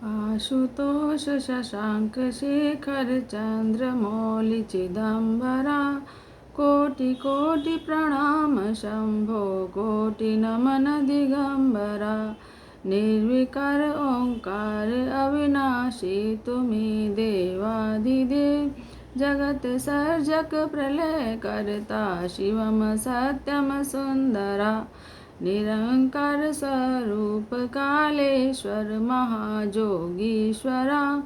आशुतोष शशांक शेखर चंद्रमौलि चिदंबरा कोटि कोटि प्रणाम शंभो कोटि नमन दिगंबरा। निर्विकार ओंकार अविनाशी तुम्हें देवादिदेव जगत सर्जक प्रलय करता शिवम सत्यम सुंदरा। निरंकार स्वरूप कालेश्वर महाजोगीश्वरा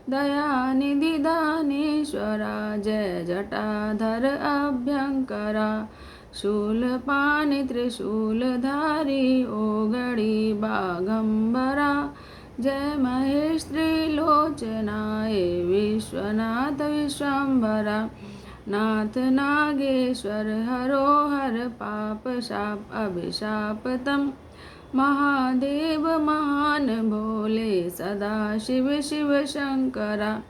दयानिधि दानेश्वरा जय जटाधर अभ्यंकरा। शूलपाणि त्रिशूलधारी ओगणी बागंबरा जय महेश त्रिलोचनाय विश्वनाथ विश्वंभरा। नाथ नागेश्वर हरो हर पाप शाप अभिशाप तम महादेव महान भोले सदा शिव शिव शंकरा।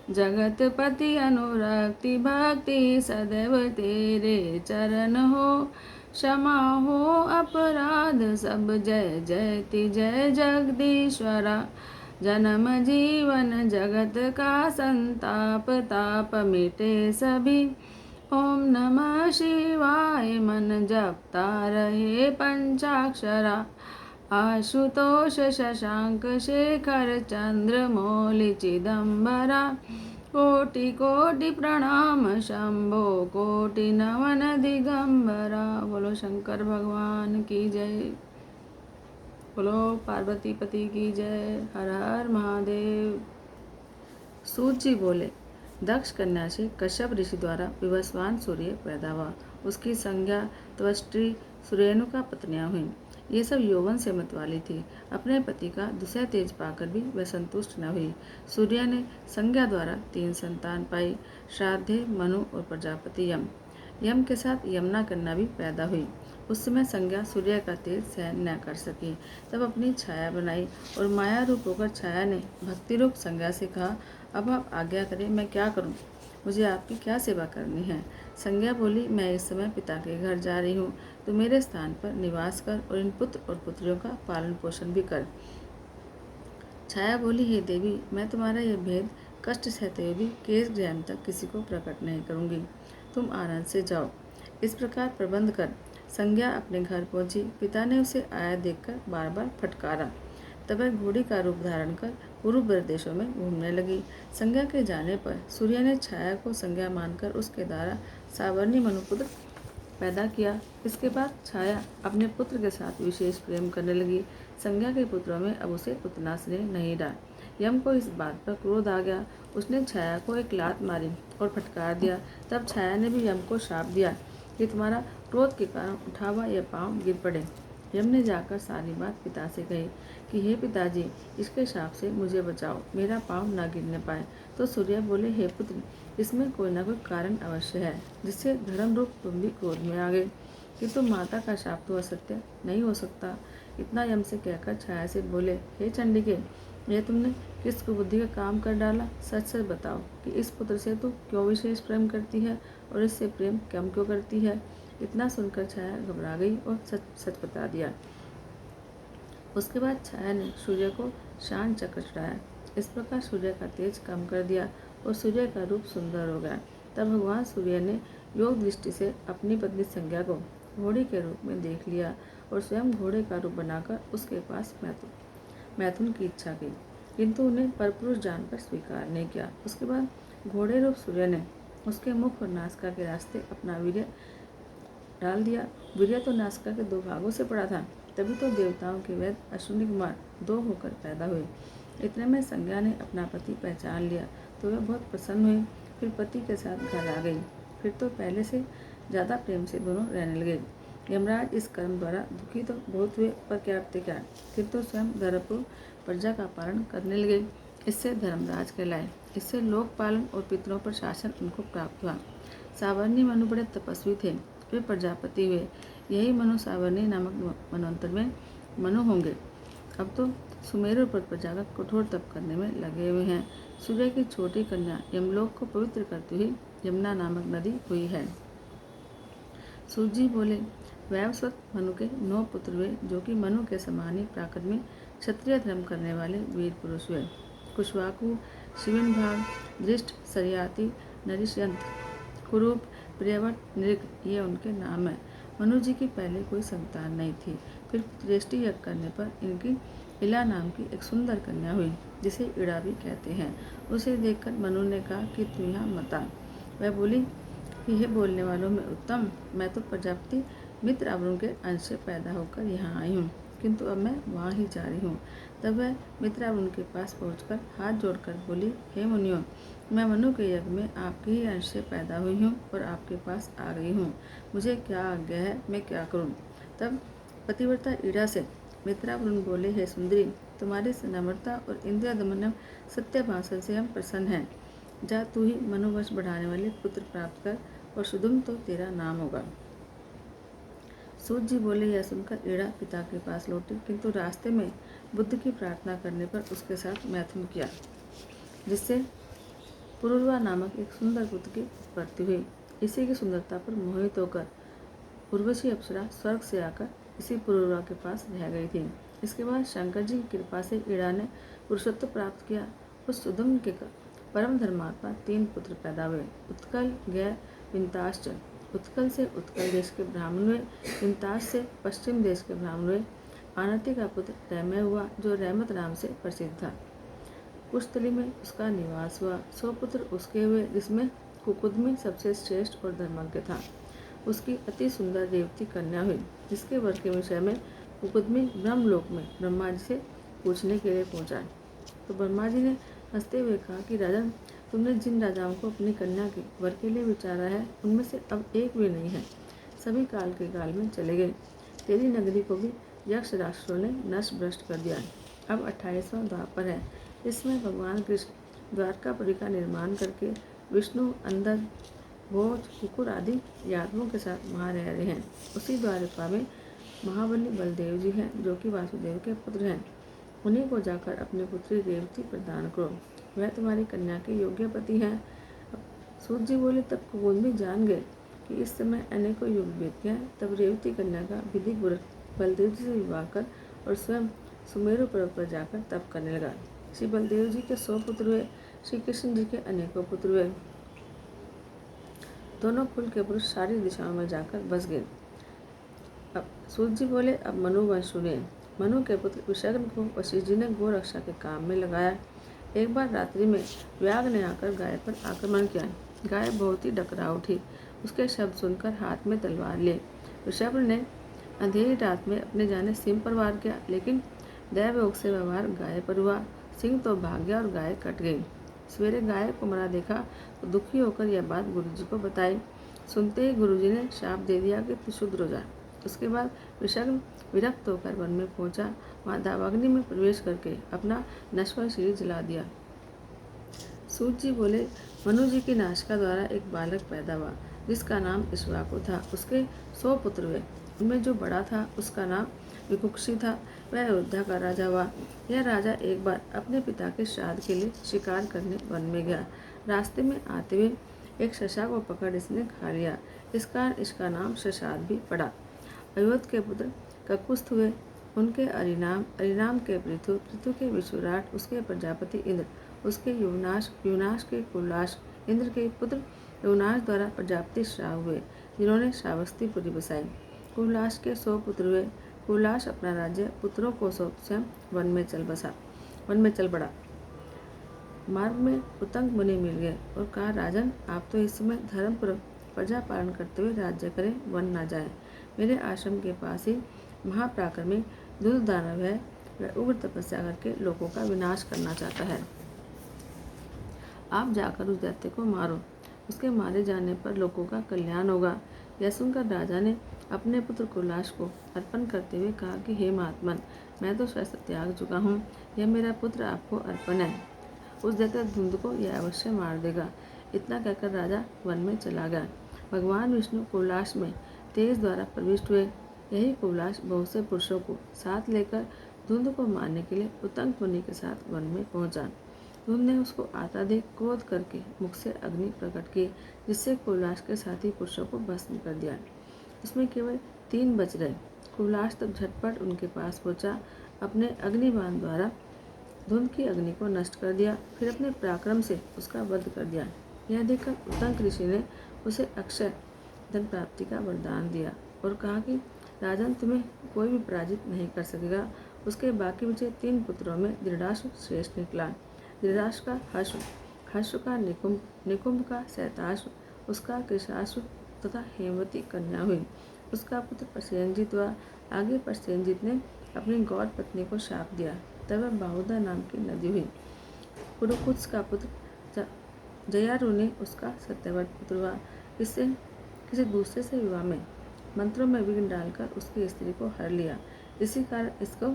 जगतपति अनुरक्ति भक्ति सदैव तेरे चरण हो क्षमा हो अपराध सब जय जयति जय जगदीश्वरा। जन्म जीवन जगत का संताप ताप मिटे सभी ओम नमः शिवाय मन जपता रहे पंचाक्षरा। आशुतोष शशांक शेखर चंद्रमौलि चिदंबरा कोटि कोटि प्रणाम शंभो कोटि नमन दिगंबरा। बोलो शंकर भगवान की जय। बोलो पार्वती पति की जय। हर हर महादेव। सूत जी बोले, दक्ष कन्या से कश्यप ऋषि द्वारा विवस्वान सूर्य पैदा हुआ। उसकी संज्ञा त्वष्टि सुरेणुका पत्नियां हुईं। ये सब यौवन से मत वाली थी। अपने पति का दूसरा तेज पाकर भी वह संतुष्ट न हुई। सूर्य ने संज्ञा द्वारा 3 संतान पाई, श्राद्धे मनु और प्रजापति यम। यम के साथ यमुना कन्या भी पैदा हुई। उस समय संज्ञा सूर्य का तेज सहन न कर सकी, तब अपनी छाया बनाई और माया रूप होकर छाया ने भक्ति रूप संज्ञा से कहा, अब आप आज्ञा करें, मैं क्या करूं? मुझे आपकी क्या सेवा करनी है? संज्ञा बोली, मैं इस समय पिता के घर जा रही हूँ, तो मेरे स्थान पर निवास कर और इन पुत्र और पुत्रियों का पालन पोषण भी कर। छाया बोली, हे देवी, मैं तुम्हारा यह भेद कष्ट सहते हुए भी केस ग्रहण तक किसी को प्रकट नहीं करूंगी। तुम आनंद से जाओ। इस प्रकार प्रबंध कर संज्ञा अपने घर पहुंची। पिता ने उसे आया देखकर बार बार फटकारा। तब वह घोड़ी का रूप धारण कर पूर्व प्रदेशों में घूमने लगी। संज्ञा के जाने पर सूर्य ने छाया को संज्ञा मानकर उसके द्वारा सावर्णी मनुपुत्र पैदा किया। इसके बाद छाया अपने पुत्र के साथ विशेष प्रेम करने लगी। संज्ञा के पुत्रों में अब उसे उतना स्नेह नहीं रहा। यम को इस बात पर क्रोध आ गया। उसने छाया को एक लात मारी और फटकार दिया। तब छाया ने भी यम को शाप दिया कि तुम्हारा क्रोध के कारण उठा हुआ यह पाँव गिर पड़े। यम ने जाकर सारी बात पिता से कही कि हे पिताजी, इसके शाप से मुझे बचाओ, मेरा पाँव न गिरने पाए। तो सूर्य बोले, हे पुत्र, इसमें कोई ना कोई कारण अवश्य है, जिससे धर्म रूप तुम भी क्रोध में आ गए, कि तुम माता का शाप तो असत्य नहीं हो सकता। इतना यम से कहकर छाया से बोले, हे चंडिके, यह तुमने किस कुबुद्धि का काम कर डाला? सच सच बताओ कि इस पुत्र से तू क्यों विशेष प्रेम करती है और इससे प्रेम कम क्यों करती है? इतना सुनकर छाया घबरा गई और सच सच बता दिया। उसके बाद छाया ने सूर्य को शान चक्र चढ़ाया। इस प्रकार सूर्य का तेज कम कर दिया और सूर्य का रूप सुंदर हो गया। तब भगवान सूर्य ने योग दृष्टि से अपनी पत्नी संज्ञा को घोड़ी के रूप में देख लिया और स्वयं घोड़े का रूप बनाकर उसके पास मैथुन की इच्छा की, किंतु उन्हें परपुरुष जानकर स्वीकार नहीं किया। उसके बाद घोड़े रूप सूर्य ने उसके मुख और नासिका के रास्ते अपना वीर्य डाल दिया। वीर्य तो नासिका के 2 भागों से पड़ा था, तभी तो देवताओं के वैद्य अश्विनी कुमार 2 होकर पैदा हुए। इतने में संज्ञा ने अपना पति पहचान लिया तो वह बहुत प्रसन्न हुई। फिर पति के साथ घर आ गई। फिर तो पहले से ज़्यादा प्रेम से दोनों रहने लगे। यमराज इस कर्म द्वारा दुखी तो बहुत हुए, पर क्या फिर तो स्वयं धर्मपूर्वक प्रजा का पालन करने लगे। इससे धर्मराज कहलाए। इससे लोक पालन और पितरों पर शासन उनको प्राप्त हुआ। सावर्णी मनु बड़े तपस्वी थे, वे प्रजापति हुए। यही मनु सावर्णी नामक मनवंतर में मनु होंगे। अब तो सुमेरु पर प्रजा का कठोर तप करने में लगे हुए हैं। सूर्य की छोटी कन्या यमलोक को पवित्र करती हुई यमुना नामक नदी हुई है। सूत जी बोले, वैवस्वत मनु के 9 पुत्र हुए, जो कि मनु के समान ही प्राकृत में क्षत्रिय धर्म करने वाले वीर पुरुष हुए। कुशवाकु, शिविनभाग, दृष्ट, सरियाती, नरिशंत, कुरूप, प्रियव्रत, नृग ये उनके नाम हैं। मनु जी की पहले कोई संतान नहीं थी। फिर पुत्रेष्टि यज्ञ करने पर इनकी इला नाम की एक सुंदर कन्या हुई, जिसे इड़ा भी कहते हैं। उसे देखकर मनु ने कहा कि तू यहाँ मत आ। वह बोली कि हे बोलने वालों में उत्तम, मैं तो प्रजापति मित्र अवरुण के अंश से पैदा होकर यहाँ आई हूँ, किंतु अब मैं वहाँ ही जा रही हूँ। तब वह मित्र अवरुण के पास पहुँचकर हाथ जोड़कर बोली, हे मुनियों, मैं मनु के यज्ञ में आपके ही अंश से पैदा हुई हूँ और आपके पास आ गई हूँ। मुझे क्या आज्ञा है, मैं क्या करूँ। तब पतिव्रता ईड़ा से मित्रावरुण बोले, हे सुंदरी, तुम्हारी नम्रता और इंद्रिय दमन सत्य भाषण से हम प्रसन्न हैं। जा तू ही मनोवश बढ़ाने वाले पुत्र प्राप्त कर और सुदुम तो तेरा नाम होगा। सूत जी बोले, यह सुनकर ईड़ा पिता के पास लौटी, किंतु रास्ते में बुद्ध की प्रार्थना करने पर उसके साथ मैथुन किया, जिससे पुरुरवा नामक एक सुंदर पुत्र की उत्पत्ति हुई। इसी की सुंदरता पर मोहित होकर उर्वशी अप्सरा स्वर्ग से आकर इसी पुरुरवा के पास रह गई थी। इसके बाद शंकर जी की कृपा से ईड़ा ने पुरुषत्व प्राप्त किया। उस सुदुम के परम धर्मात्मा 3 पुत्र पैदा हुए, उत्कल, गय, विंताश्च। उत्कल से उत्कल देश के ब्राह्मण हुए, विंताश से पश्चिम देश के ब्राह्मण हुए। आनति का पुत्र रैमय हुआ, जो रैमत नाम से प्रसिद्ध था। कुशतली में उसका निवास हुआ। 100 पुत्र उसके हुए, जिसमें कुकुदमी सबसे श्रेष्ठ और धर्मज्ञ था। उसकी अति सुंदर रेवती कन्या हुई, जिसके वर के विषय में कुकुदमी ब्रह्मलोक में ब्रह्मा जी से पूछने के लिए पहुंचा। तो ब्रह्मा जी ने हंसते हुए कहा कि राजन, तुमने जिन राजाओं को अपनी कन्या के वर के लिए विचारा है, उनमें से अब एक भी नहीं है। सभी काल के काल में चले गए। तेरी नगरी को भी यक्ष राक्षसों ने नष्ट भ्रष्ट कर दिया। अब 28वां द्वापर है। इसमें भगवान कृष्ण द्वारकापुरी का निर्माण करके विष्णु, अंदर, भोज, कुकुर आदि यादवों के साथ वहाँ रह रहे हैं। उसी द्वारका में महाबली बलदेव जी हैं, जो कि वासुदेव के पुत्र हैं। उन्हीं को जाकर अपनी पुत्री रेवती प्रदान करो, वह तुम्हारी कन्या के योग्य पति हैं। सूत जी बोले, तब कुकुद जान गए कि इस समय अनेकों युग बीत गए। तब रेवती कन्या का विधिपूर्वक बलदेव जी से विवाह कर और स्वयं सुमेरु पर्वत पर जाकर तप करने लगा। श्री बलदेव जी के 100 पुत्र हुए, श्री कृष्ण जी के अनेकों पुत्र हुए। दोनों कुल के पुरुष सारी दिशाओं में जाकर बस गए। अब सूत जी बोले, अब मनु वंश सुनिए। मनु के पुत्र विशग्न को वशिष्ठ जी ने गो रक्षा के काम में लगाया। एक बार रात्रि में व्याघ्र ने आकर गाय पर आक्रमण किया। गाय बहुत ही डकरा उठी। उसके शब्द सुनकर हाथ में तलवार लिए विशग्न ने अंधेरी रात में अपने जाने सिंह पर वार किया, लेकिन दैवयोग से व्यवहार गाय पर हुआ। सिंह तो भाग गया और गाय कट गई। सवेरे गाय को मरा देखा तो दुखी होकर यह बात गुरुजी को बताई। सुनते ही गुरुजी ने शाप दे दिया कि तू शुद्र हो जा। उसके बाद विशग्न विरक्त होकर वन में पहुंचा। वहाँ दावाग्नि में प्रवेश करके अपना नश्वर शरीर जला दिया। सूत जी बोले, मनु जी की नाशिका द्वारा एक बालक पैदा हुआ, जिसका नाम इक्ष्वाकु था। उसके 100 पुत्र हुए। उनमें जो बड़ा था उसका नाम विकुक्षी था। वह अयोध्या का राजा हुआ। यह राजा एक बार अपने पिता के श्राद्ध के लिए शिकार करने वन में गया। रास्ते में आते हुए एक शशा को पकड़ इसने खा लिया। इस कारण इसका नाम शशाद भी पड़ा। अयोध्या के पुत्र ककुस्थ हुए। उनके अरिनाम, अरिनाम के पृथु, पृथु के विश्वराट, उसके प्रजापति इंद्र, उसके युवनाश, युवनाश के कुलाश, इंद्र के पुत्र युवनाश द्वारा प्रजापति श्राव हुए, जिन्होंने श्रावस्तीपुरी बसाई। कुलाश के 100 पुत्र हुए। कुलाश अपना राज्य पुत्रों को सौंप स्वयं वन में चल पड़ा। मार्ग में उतंग मुनि मिल गए और कहा, राजन, आप तो इस समय धर्मपूर्वक प्रजा पालन करते हुए राज्य करें, वन न जाएं। मेरे आश्रम के पास ही महापराक्रमी दुर्द दानव है। वह उग्र तपस्या करके लोगों का विनाश करना चाहता है। आप जाकर उस दैत्य को मारो। उसके मारे जाने पर लोगों का कल्याण होगा। यह सुनकर राजा ने अपने पुत्र कुलाश को अर्पण करते हुए कहा कि हे महात्मन, मैं तो शस्त्र त्याग चुका हूँ। यह मेरा पुत्र आपको अर्पण है। उस दैत्य धुंध को यह अवश्य मार देगा। इतना कहकर राजा वन में चला गया। भगवान विष्णु कुलाश में तेज द्वारा प्रविष्ट हुए। यही कुलाश बहुत से पुरुषों को साथ लेकर धुंध को मारने के लिए उतंग मुनि के साथ वन में पहुंचा। धुंध ने उसको आता देख क्रोध करके मुख से अग्नि प्रकट की, जिससे कुलाश के साथी पुरुषों को भस्म कर दिया। उसमें केवल 3 बच रहे। कुलाश तब झटपट उनके पास पहुंचा। अपने अग्निबाण द्वारा धुंध की अग्नि को नष्ट कर दिया, फिर अपने पराक्रम से उसका वध कर दिया। यह देखकर उदंक ऋषि ने उसे अक्षय धन प्राप्ति का वरदान दिया और कहा कि राजन, तुम्हें कोई भी पराजित नहीं कर सकेगा। उसके बाकी बचे 3 पुत्रों में धृतराष्ट्र श्रेष्ठ निकला। धृतराष्ट्र का हर्ष का निकुंभ का शैताश्व, उसका कृशाश्व तथा हेमवती कन्या हुई। उसका पुत्र प्रसेनजित हुआ। आगे प्रसेनजित ने अपनी गौर पत्नी को शाप दिया, तब वह बाहुदा नाम की नदी हुई। पुरुकुत्स का पुत्र जयारु ने उसका सत्यव्रत पुत्र हुआ। इससे किसी दूसरे से विवाह में मंत्रों में विघ्न डालकर उसकी स्त्री को हर लिया। इसी कारण इसको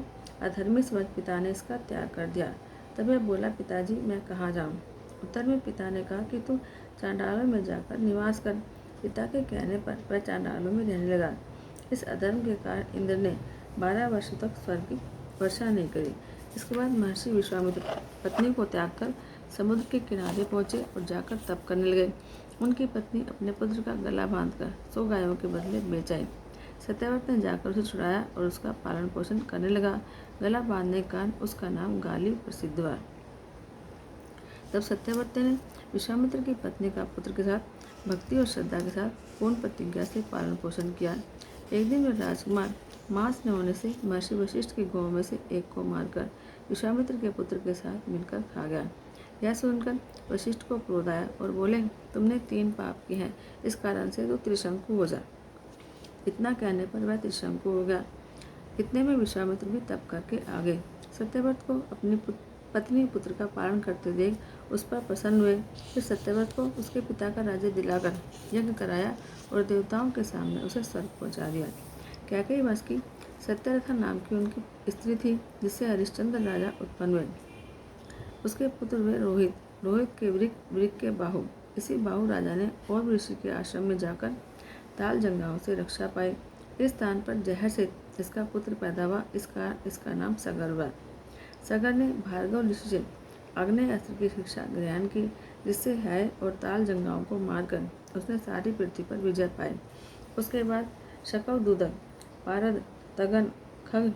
अधर्मी समझ पिता ने इसका त्याग कर दिया। तब वह बोला, पिताजी मैं कहाँ जाऊँ? उत्तर में पिता ने कहा कि तू चांडालों में जाकर निवास कर। पिता के कहने पर वह चांडालों में रहने लगा। इस अधर्म के कारण इंद्र ने 12 वर्षों तक स्वर्ग की वर्षा नहीं करी। इसके बाद महर्षि विश्वामित्र पत्नी को त्याग कर समुद्र के किनारे पहुँचे और जाकर तप करने लगे। उनकी पत्नी अपने पुत्र का गला बांधकर 100 गायों के बदले बेच आई। सत्यव्रत ने जाकर उसे छुड़ाया और उसका पालन पोषण करने लगा। गला बांधने के कारण उसका नाम गाली प्रसिद्ध हुआ। तब सत्यव्रत ने विश्वामित्र की पत्नी का पुत्र के साथ भक्ति और श्रद्धा के साथ पूर्ण प्रतिज्ञा से पालन पोषण किया। एक दिन वह राजकुमार मांस न होने से महर्षि वशिष्ठ की गौ में से एक को मारकर विश्वामित्र के पुत्र के साथ मिलकर खा गया। यह सुनकर वशिष्ठ को क्रोध आया और बोले, तुमने 3 पाप किए हैं, इस कारण से तू त्रिशंकु हो जा। इतना कहने पर वह त्रिशंकु हो गया। इतने में विश्वामित्र भी तप करके आ गए। सत्यव्रत को अपनी पत्नी पुत्र का पालन करते देख उस पर प्रसन्न हुए। फिर सत्यव्रत को उसके पिता का राज्य दिलाकर यज्ञ कराया और देवताओं के सामने उसे स्वर्ग पहुंचा दिया। कैकेयी वंश की सत्यरथा नाम की उनकी स्त्री थी, जिससे हरिश्चंद्र राजा उत्पन्न हुए। उसके पुत्र हुए रोहित, रोहित के वृक के बाहु। इसी बाहु राजा ने और ऋषि के आश्रम में जाकर ताल जंगाओं से रक्षा पाई। इस स्थान पर जहर से इसका पुत्र पैदा हुआ, इसका नाम सगर हुआ। सगर ने भार्गव ऋषि से आग्नेय अस्त्र की शिक्षा ग्रहण की, जिससे है और ताल जंगाओं को मारकर उसने सारी पृथ्वी पर विजय पाई। उसके बाद शकव, दूदक, पारद, तगन, खग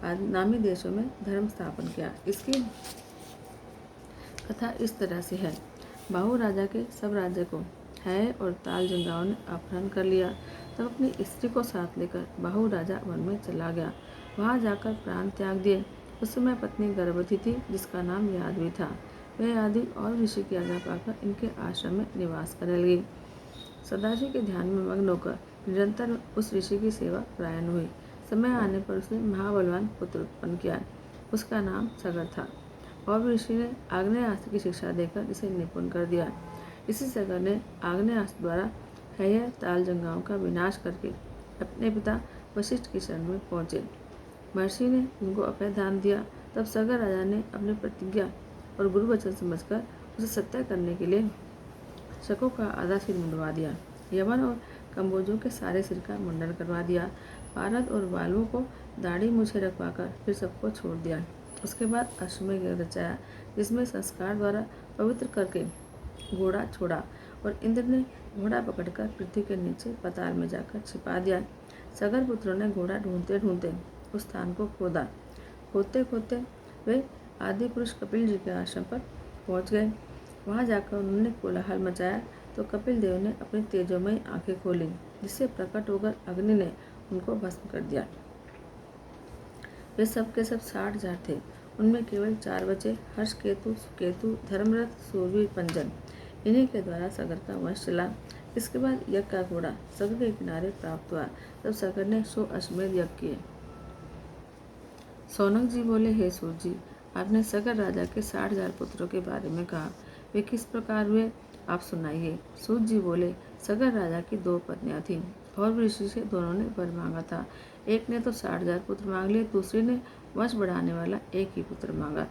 आदि नामी देशों में धर्म स्थापन किया। इसकी कथा इस तरह से है। बाहु राजा के सब राज्य को है और ताल जंगाओं ने अपहरण कर लिया। तब अपनी स्त्री को साथ लेकर बाहु राजा वन में चला गया। वहां जाकर प्राण त्याग दिए। उस समय पत्नी गर्भवती थी, जिसका नाम यादवी था। वह यादवी और ऋषि की आज्ञा पाकर इनके आश्रम में निवास करने लगी। सदाशिव के ध्यान में मग्न होकर निरंतर उस ऋषि की सेवा परायण हुई। समय आने पर उसने महाबलवान पुत्र उत्पन्न किया। उसका नाम सगर था और ऋषि ने आग्नेयास्त्र की शिक्षा देकर इसे निपुण कर दिया। इसी सगर ने आग्नेयास्त्र द्वारा है ताल जंगाओं का विनाश करके अपने पिता वशिष्ठ की शरण में पहुंचे। महर्षि ने उनको अभय दान दिया। तब सगर राजा ने अपनी प्रतिज्ञा और गुरु वचन समझकर उसे सत्य करने के लिए शकों का आधा सिर मुंडवा दिया। यवन और कम्बोजों के सारे सिर का मुंडन करवा दिया। पारद और बालुओं को दाढ़ी मूछें रखवाकर फिर सबको छोड़ दिया। उसके बाद अश्वमेध यज्ञ रचाया, जिसमें संस्कार द्वारा पवित्र करके घोड़ा छोड़ा और इंद्र ने घोड़ा पकड़कर पृथ्वी के नीचे पताल में जाकर छिपा दिया। सगर पुत्रों ने घोड़ा ढूंढते ढूंढते उस स्थान को खोदा। खोदते खोदते वे आदि पुरुष कपिल जी के आश्रम पर पहुंच गए। वहां जाकर उन्होंने कोलाहल मचाया तो कपिल देव ने अपनी तेजोमयी आंखें खोली, जिससे प्रकट होकर अग्नि ने उनको भस्म कर दिया। वे सब के सब 60,000 थे। उनमें केवल 4 बचे, हर्ष केतु, सुकेतु, धर्मरथ, सूरवीर, पंजन। इन्हीं के द्वारा सगर का वंश चला। इसके बाद यज्ञ का घोड़ा सगर के किनारे प्राप्त हुआ। तब सगर ने 100 अश्वमेध यज्ञ किए। सौनक जी बोले, हे सूत जी, आपने सगर राजा के 60,000 पुत्रों के बारे में कहा, वे किस प्रकार हुए, आप सुनाइए। सूत जी बोले, सगर राजा की 2 पत्नियां थीं और ऋषि से दोनों ने वर मांगा था। एक ने तो 60,000 पुत्र मांग लिए, दूसरी ने वंश बढ़ाने वाला एक ही पुत्र मांगा।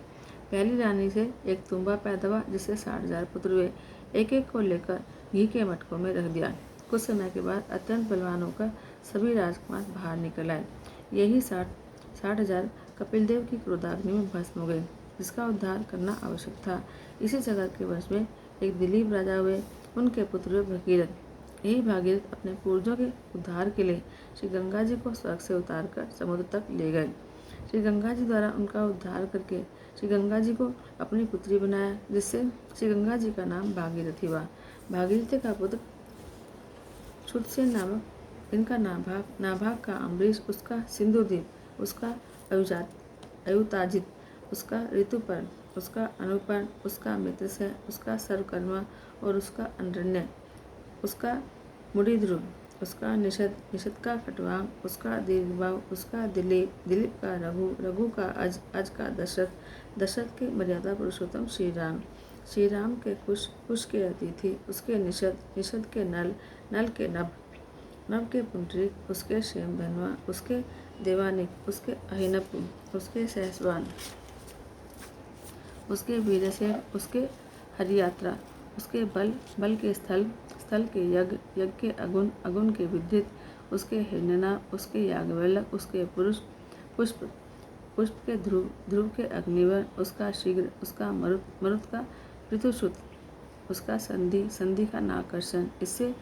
पहली रानी से एक तुम्बा पैदा हुआ, जिससे 60,000 पुत्र हुए। एक एक को लेकर घी के मटकों में रख दिया। कुछ समय के बाद अत्यंत बलवान होकर सभी राजकुमार बाहर निकल आए। यही 60,000 कपिलदेव की क्रोधाग्नि में भस्म हो गए, जिसका उद्धार करना आवश्यक था। इसी सगर के वंश में एक दिलीप राजा हुए। उनके पुत्र हुए भगीरथ। यही भागीरथ अपने पूर्वजों के उद्धार के लिए श्री गंगा जी को स्वर्ग से उतारकर समुद्र तक ले गए। श्री गंगा जी द्वारा उनका उद्धार करके श्री गंगा जी को अपनी पुत्री बनाया, जिससे श्री गंगा जी का नाम भागीरथी हुआ। भागीरथी का पुत्र क्षुतसेन नामक, इनका नाभाग का अम्बरीश, उसका सिंधुदीप, उसका अयुताजित, उसका ऋतुपर्ण, उसका अनुपर्ण, उसका मित्रसेन, उसका सर्वकर्मा और उसका अनरण्य, उसका मुड़ीध्रुव, उसका निषद का खटवांग, उसका दीर्घबाहु, उसका दिलीप का रघु का अज का दशरथ के मर्यादा पुरुषोत्तम श्री राम के कुश के अतिथि, उसके निषद के नल के नभ के पुंडरीक, उसके क्षेम धनवा, उसके देवानिक, उसके अहिनप, उसके सहसवान, उसके वीरसेन, उसके हरियात्रा, उसके बल के स्थल के यज्ञ के अगुन के विद्युत, उसके हिरण्यनाभ, उसके याज्ञवल्क्य, उसके पुष्प के ध्रुव के अग्निवर, उसका शीघ्र, उसका मरुत का ऋतुसुत, उसका संधि का नाकर्षण, इससे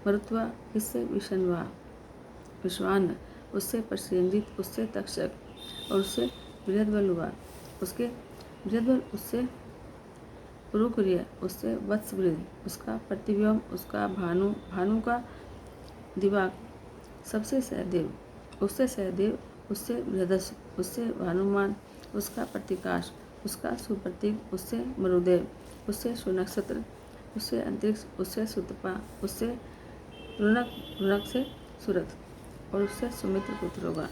मरुत्वा, इससे विश्वान, उससे प्रसेनजित, उससे तक्षक और उससे बृहद्बल हुआ, उसके बृहद्बल, उससे पुरुकुर्य, उससे वत्सवृद्ध, उसका प्रतिव्योम, उसका भानु का दिवाक, सबसे सहदेव, उससे बृहदस, उससे भानुमान, उसका प्रतिकाश, उसका सुप्रतीक, उससे मरुदेव, उससे सुनक्षत्र, उससे अंतरिक्ष, उससे सुतपा, उससे रुनक से सुरथ और उससे सुमित्र पुत्र होगा।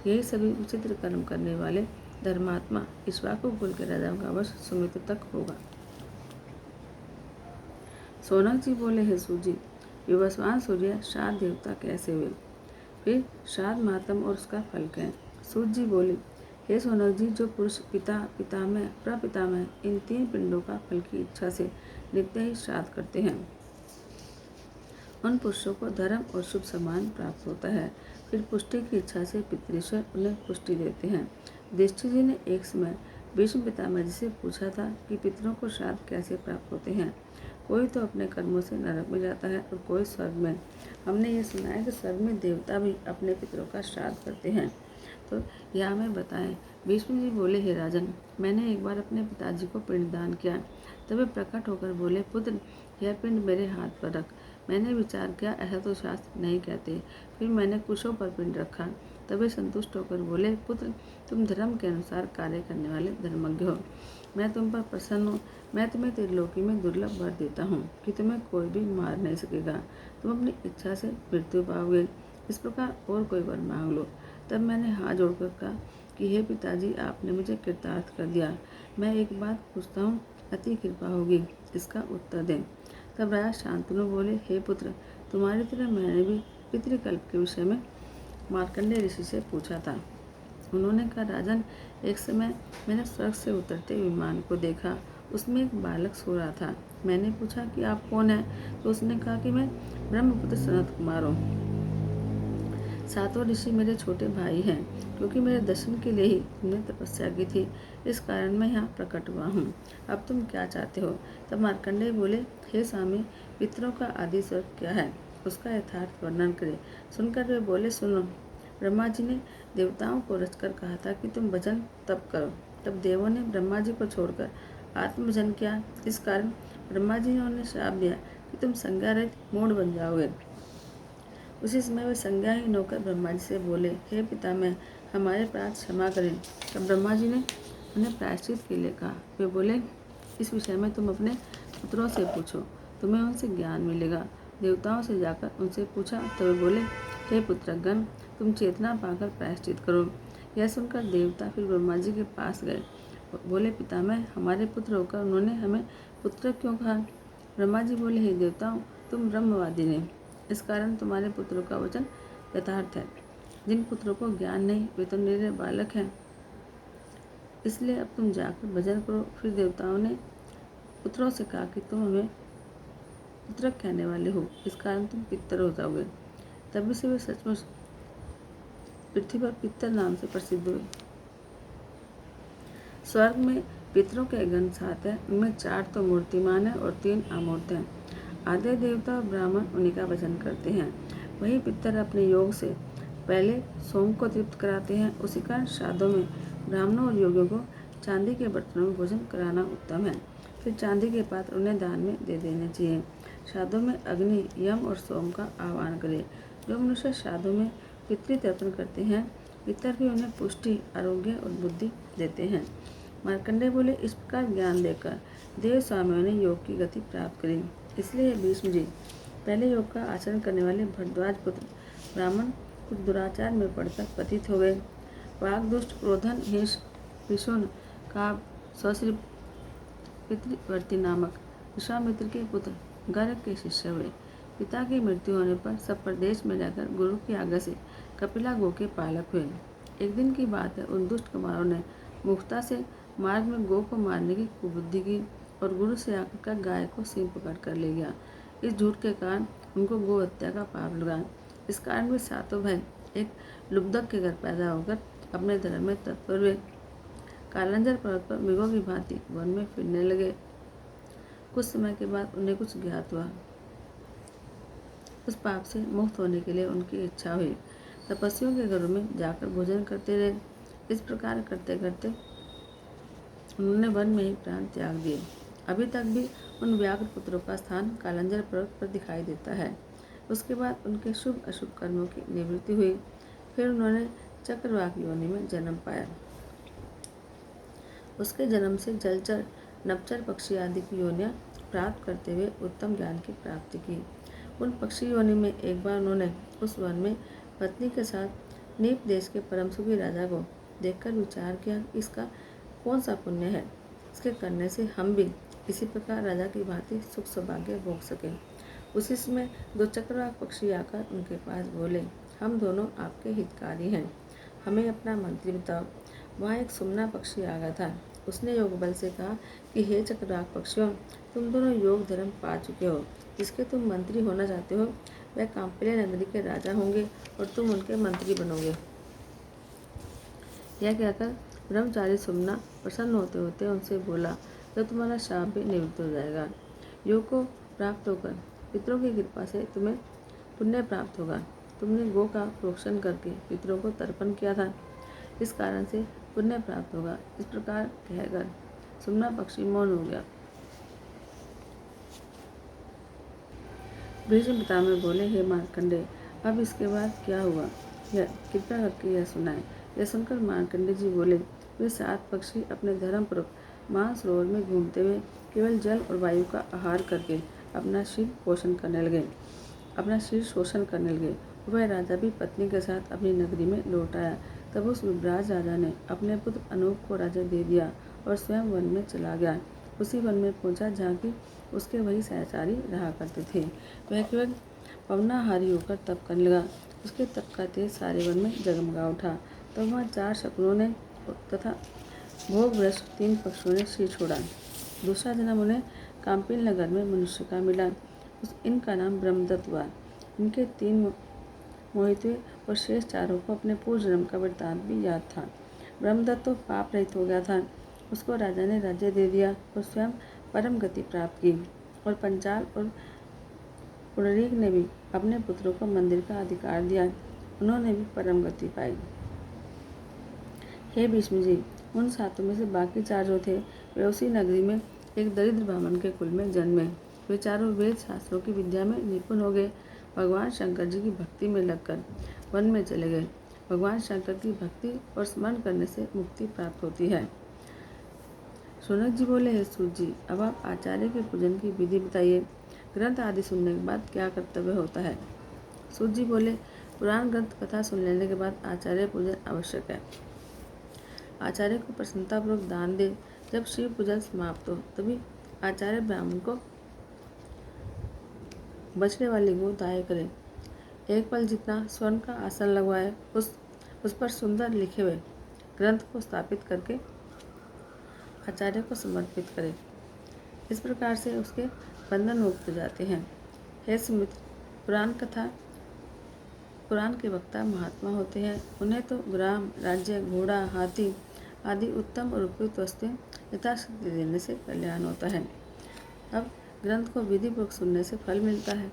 यही सभी विचित्र कर्म करने वाले धर्मात्मा इक्ष्वाकु कुल के राजाओं का वश सुमित्र तक होगा। सोनक जी बोले, हे सूत जी, विवस्वान सूर्य श्राद्ध देवता कैसे हुए? फिर श्राद्ध मातम और उसका फल क्या है? सूत जी बोले, हे सोनक जी, जो पुरुष पिता, पितामह, प्रपितामह इन 3 पिंडों का फल की इच्छा से नित्य ही श्राद्ध करते हैं, उन पुरुषों को धर्म और शुभ सम्मान प्राप्त होता है। फिर पुष्टि की इच्छा से पितृश्वर उन्हें पुष्टि देते हैं। युधिष्ठिर जी ने एक समय भीष्म पितामह जी से पूछा था कि पितरों को श्राद्ध कैसे प्राप्त होते हैं। कोई तो अपने कर्मों से नरक में जाता है और कोई स्वर्ग में। हमने ये सुना है कि स्वर्ग में देवता भी अपने पितरों का श्राद्ध करते हैं, तो यह हमें बताएं। भीष्म जी बोले, हे राजन, मैंने एक बार अपने पिताजी को पिंडदान किया। तब वे प्रकट होकर बोले, पुत्र, यह पिंड मेरे हाथ पर रख। मैंने विचार किया, ऐसा तो शास्त्र नहीं कहते। फिर मैंने कुशों पर पिंड रखा। तभी संतुष्ट होकर बोले, पुत्र, तुम धर्म के अनुसार कार्य करने वाले धर्मज्ञ हो। मैं तुम पर प्रसन्न हूँ। मैं तुम्हें त्रिलोकी में दुर्लभ वर देता हूँ कि तुम्हें कोई भी मार नहीं सकेगा। तुम अपनी इच्छा से मृत्यु पाओगे। इस प्रकार और कोई वर मांग लो। तब मैंने हाथ जोड़कर कहा कि हे पिताजी, आपने मुझे कृतार्थ कर दिया। मैं एक बात पूछता हूँ, अति कृपा होगी, इसका उत्तर दें। तब राजा शांतनु बोले, हे पुत्र, तुम्हारी तरह मैंने भी पितृकल्प के विषय में मार्कंडेय ऋषि से पूछा था। उन्होंने कहा, राजन, एक समय मैंने स्वर्ग से उतरते विमान को देखा। उसमें एक बालक सो रहा था। मैंने पूछा कि आप कौन हैं? तो उसने कहा कि मैं ब्रह्मपुत्र सनत कुमार हूँ। 7 ऋषि मेरे छोटे भाई हैं। क्योंकि मेरे दर्शन के लिए ही तुमने तपस्या की थी, इस कारण मैं यहाँ प्रकट हुआ हूँ। अब तुम क्या चाहते हो? तब मार्कंडेय बोले, हे स्वामी, पितरों का आदि स्वर्ग क्या है? उसका यथार्थ वर्णन करे। सुनकर वे बोले, सुनो, ब्रह्मा जी ने देवताओं को रचकर कहा था कि तुम भजन तप करो। तब देवों ने ब्रह्मा जी को छोड़कर आत्मभजन किया। इस कारण ब्रह्मा जी ने उन्हें श्राप दिया कि तुम संज्ञा रहित मूढ़ बन जाओगे। उसी समय वे संज्ञाहीन होकर ब्रह्मा जी से बोले, हे पितामह, हमारे अपराध क्षमा करें। तब ब्रह्मा जी ने उन्हें प्रायश्चित के लिए कहा। वे बोले, इस विषय में तुम अपने पुत्रों से पूछो, तुम्हें उनसे ज्ञान मिलेगा। देवताओं से जाकर उनसे पूछा तो वे बोले, हे पुत्रगण, तुम चेतना पाकर प्रायश्चित करो। यह सुनकर देवता फिर ब्रह्मा जी के पास गए। बोले, पितामह, हमारे पुत्र होकर उन्होंने हमें पुत्र क्यों कहा? ब्रह्मा जी बोले, हे देवताओं, तुम ब्रह्मवादी नहीं, इस कारण तुम्हारे पुत्रों का वचन यथार्थ है। जिन पुत्रों को ज्ञान नहीं, वे तो निरे बालक हैं। इसलिए अब तुम जाकर भजन करो। फिर देवताओं ने पुत्रों से कहा कि तुम हमें पुत्र कहने वाले हो, इस कारण तुम पितर हो जाओगे। तभी से वे सचमुच पृथ्वी पर पितर नाम से प्रसिद्ध हुए। स्वर्ग में पितरों के गण 7 हैं। उनमें 4 तो मूर्तिमान हैं और 3 अमूर्त हैं। आधे देवता और ब्राह्मण उन्हीं का भजन करते हैं। वही पितर अपने योग से पहले सोम को तृप्त कराते हैं। उसी कारण श्राद्धों में ब्राह्मणों और योगियों को चांदी के बर्तनों में भोजन कराना उत्तम है। फिर चांदी के पात्र उन्हें दान में दे देने चाहिए। श्राद्धों में अग्नि, यम और सोम का आह्वान करें। जो मनुष्य श्राद्धों में पितृ तर्पण करते हैं, पितर भी उन्हें पुष्टि, आरोग्य और बुद्धि देते हैं। मार्कंडेय बोले, इस प्रकार ज्ञान देकर देव स्वामियों ने योग की गति प्राप्त करी। इसलिए भीष्म जी, पहले योग का आचरण करने वाले भरद्वाज पुत्र ब्राह्मण कुछ दुराचार में पड़कर पतित हो गए। वाग्दुष्ट, क्रोधन, हिंस, पिशुन, काब, सौश्री पितृवर्ती नामक विश्वामित्र के पुत्र गर्ग के शिष्य हुए। पिता की मृत्यु होने पर सब प्रदेश में जाकर गुरु की आज्ञा से कपिला गो के पालक हुए। एक दिन की बात है, उन दुष्ट कुमारों ने मुक्ता से मार्ग में गो को मारने की कुबुद्धि की और गुरु से आकर का गाय को सिंह पकड़ कर ले गया। इस झूठ के कारण उनको गो हत्या का पाप लगा। इस कारण वे सातों भाई एक लुब्धक के घर पैदा होकर अपने धर्म में तत्पर हुए। कालंजर पर्वत पर मृगों की भांति वन में फिरने लगे। कुछ समय के बाद उन्हें कुछ ज्ञात हुआ। उस पाप से मुक्त होने के लिए उनकी इच्छा हुई। तपस्वियों के घरों में जाकर भोजन करते रहे। इस प्रकार करते करते उन्होंने वन में ही प्राण त्याग दिए। अभी तक भी उन व्याघ्र पुत्रों का स्थान कालंजर पर्वत पर दिखाई देता है। उसके बाद उनके शुभ अशुभ कर्मों की निवृत्ति हुई। फिर उन्होंने चक्रवाक योनि में जन्म पाया। उसके जन्म से जलचर, नभचर पक्षी आदि की योनियां प्राप्त करते हुए उत्तम ज्ञान की प्राप्ति की। उन पक्षी योनि में एक बार उन्होंने उस वन में पत्नी के साथ नीप देश के परम सुखी राजा को देखकर विचार किया, इसका कौन सा पुण्य है, इसके करने से हम भी इसी प्रकार राजा की भांति सुख सौभाग्य भोग सकें। उसी समय दो चक्रवाक पक्षी आकर उनके पास बोले, हम दोनों आपके हितकारी हैं, हमें अपना मंत्री बताओ। वहाँ एक सुमना पक्षी आ गया था। उसने योग बल से कहा कि हे चक्रवाक पक्षियों, तुम दोनों योग धर्म पा चुके हो। जिसके तुम मंत्री होना चाहते हो वह कांपिल्य नगरी के राजा होंगे और तुम उनके मंत्री बनोगे। यह कहकर ब्रह्मचारी सुमना प्रसन्न होते होते उनसे बोला, तो तुम्हारा शाप भी निवृत्त हो जाएगा। योग को प्राप्त होकर पितरों की कृपा से तुम्हें पुण्य प्राप्त होगा। तुमने गो का प्रोक्षण करके पितरों को तर्पण किया था, इस कारण से पुण्य प्राप्त होगा। इस प्रकार कहकर सुमना पक्षी मौन हो गया। भीष्म पितामह बोले, हे मार्कंडेय, अब इसके बाद क्या हुआ, यह कृपया करके यह सुनाए। यह सुनकर मार्कंडेय जी बोले, वे 7 पक्षी अपने धर्मपूर्वक मानसरोवर में घूमते हुए केवल जल और वायु का आहार करके अपना शीर शोषण करने लगे। वह राजा भी पत्नी के साथ अपनी नगरी में लौट आया। तब उस विभ्राज राजा ने अपने पुत्र अनूप को राज्य दे दिया और स्वयं वन में चला गया। उसी वन में पहुंचा जहाँ की उसके वही सहचारी रहा करते थे। वह केवल पवनाहारी होकर तप करने लगा। उसके तप का तेज सारे वन में जगमगा उठा। तब वहाँ 4 शकुनों ने तथा भोगभ्रष्ट 3 पक्षियों ने सिर छोड़ा। दूसरा जन्म उन्हें कांपिल नगर में मनुष्य का मिला। इनका नाम ब्रह्मदत्त हुआ। इनके 3 मोहित हुए और शेष 4 को अपने पूर्व जन्म का वृत्तांत भी याद था। ब्रह्मदत्त तो पाप रहित हो गया था। उसको राजा ने राज्य दे दिया और स्वयं परम गति प्राप्त की। और पंचाल और पुंडरीक ने भी अपने पुत्रों को मंदिर का अधिकार दिया। उन्होंने भी परम गति पाई। हे भीष्म जी, उन 7 में से बाकी 4 जो थे वे उसी नगरी में एक दरिद्र ब्राह्मण के कुल में जन्मे। वे चारों वेद शास्त्रों की विद्या में निपुण हो गए। भगवान शंकर जी की भक्ति में लगकर वन में चले गए। भगवान शंकर की भक्ति और स्मरण करने से मुक्ति प्राप्त होती है। शौनक जी बोले, हे सूत जी, अब आप आचार्य के पूजन की विधि बताइए। ग्रंथ आदि सुनने के बाद क्या कर्तव्य होता है। सूत जी बोले, पुराण ग्रंथ कथा सुन लेने के बाद आचार्य पूजन आवश्यक है। आचार्य को प्रसन्नतापूर्वक दान दे। जब शिव पूजन समाप्त हो तभी आचार्य ब्राह्मण को बछड़े वाली गो दाय करे। 1 पल जितना स्वर्ण का आसन लगवाए, उस पर सुंदर लिखे हुए ग्रंथ को स्थापित करके आचार्य को समर्पित करे। इस प्रकार से उसके बंधन मुक्त हो जाते हैं। हे सुमित्र, पुराण के वक्ता महात्मा होते हैं। उन्हें तो ग्राम, राज्य, घोड़ा, हाथी आदि उत्तम और उपयुक्त वस्तुएं यथाशक्ति देने से कल्याण होता है। अब ग्रंथ को विधिपूर्वक सुनने से फल मिलता है।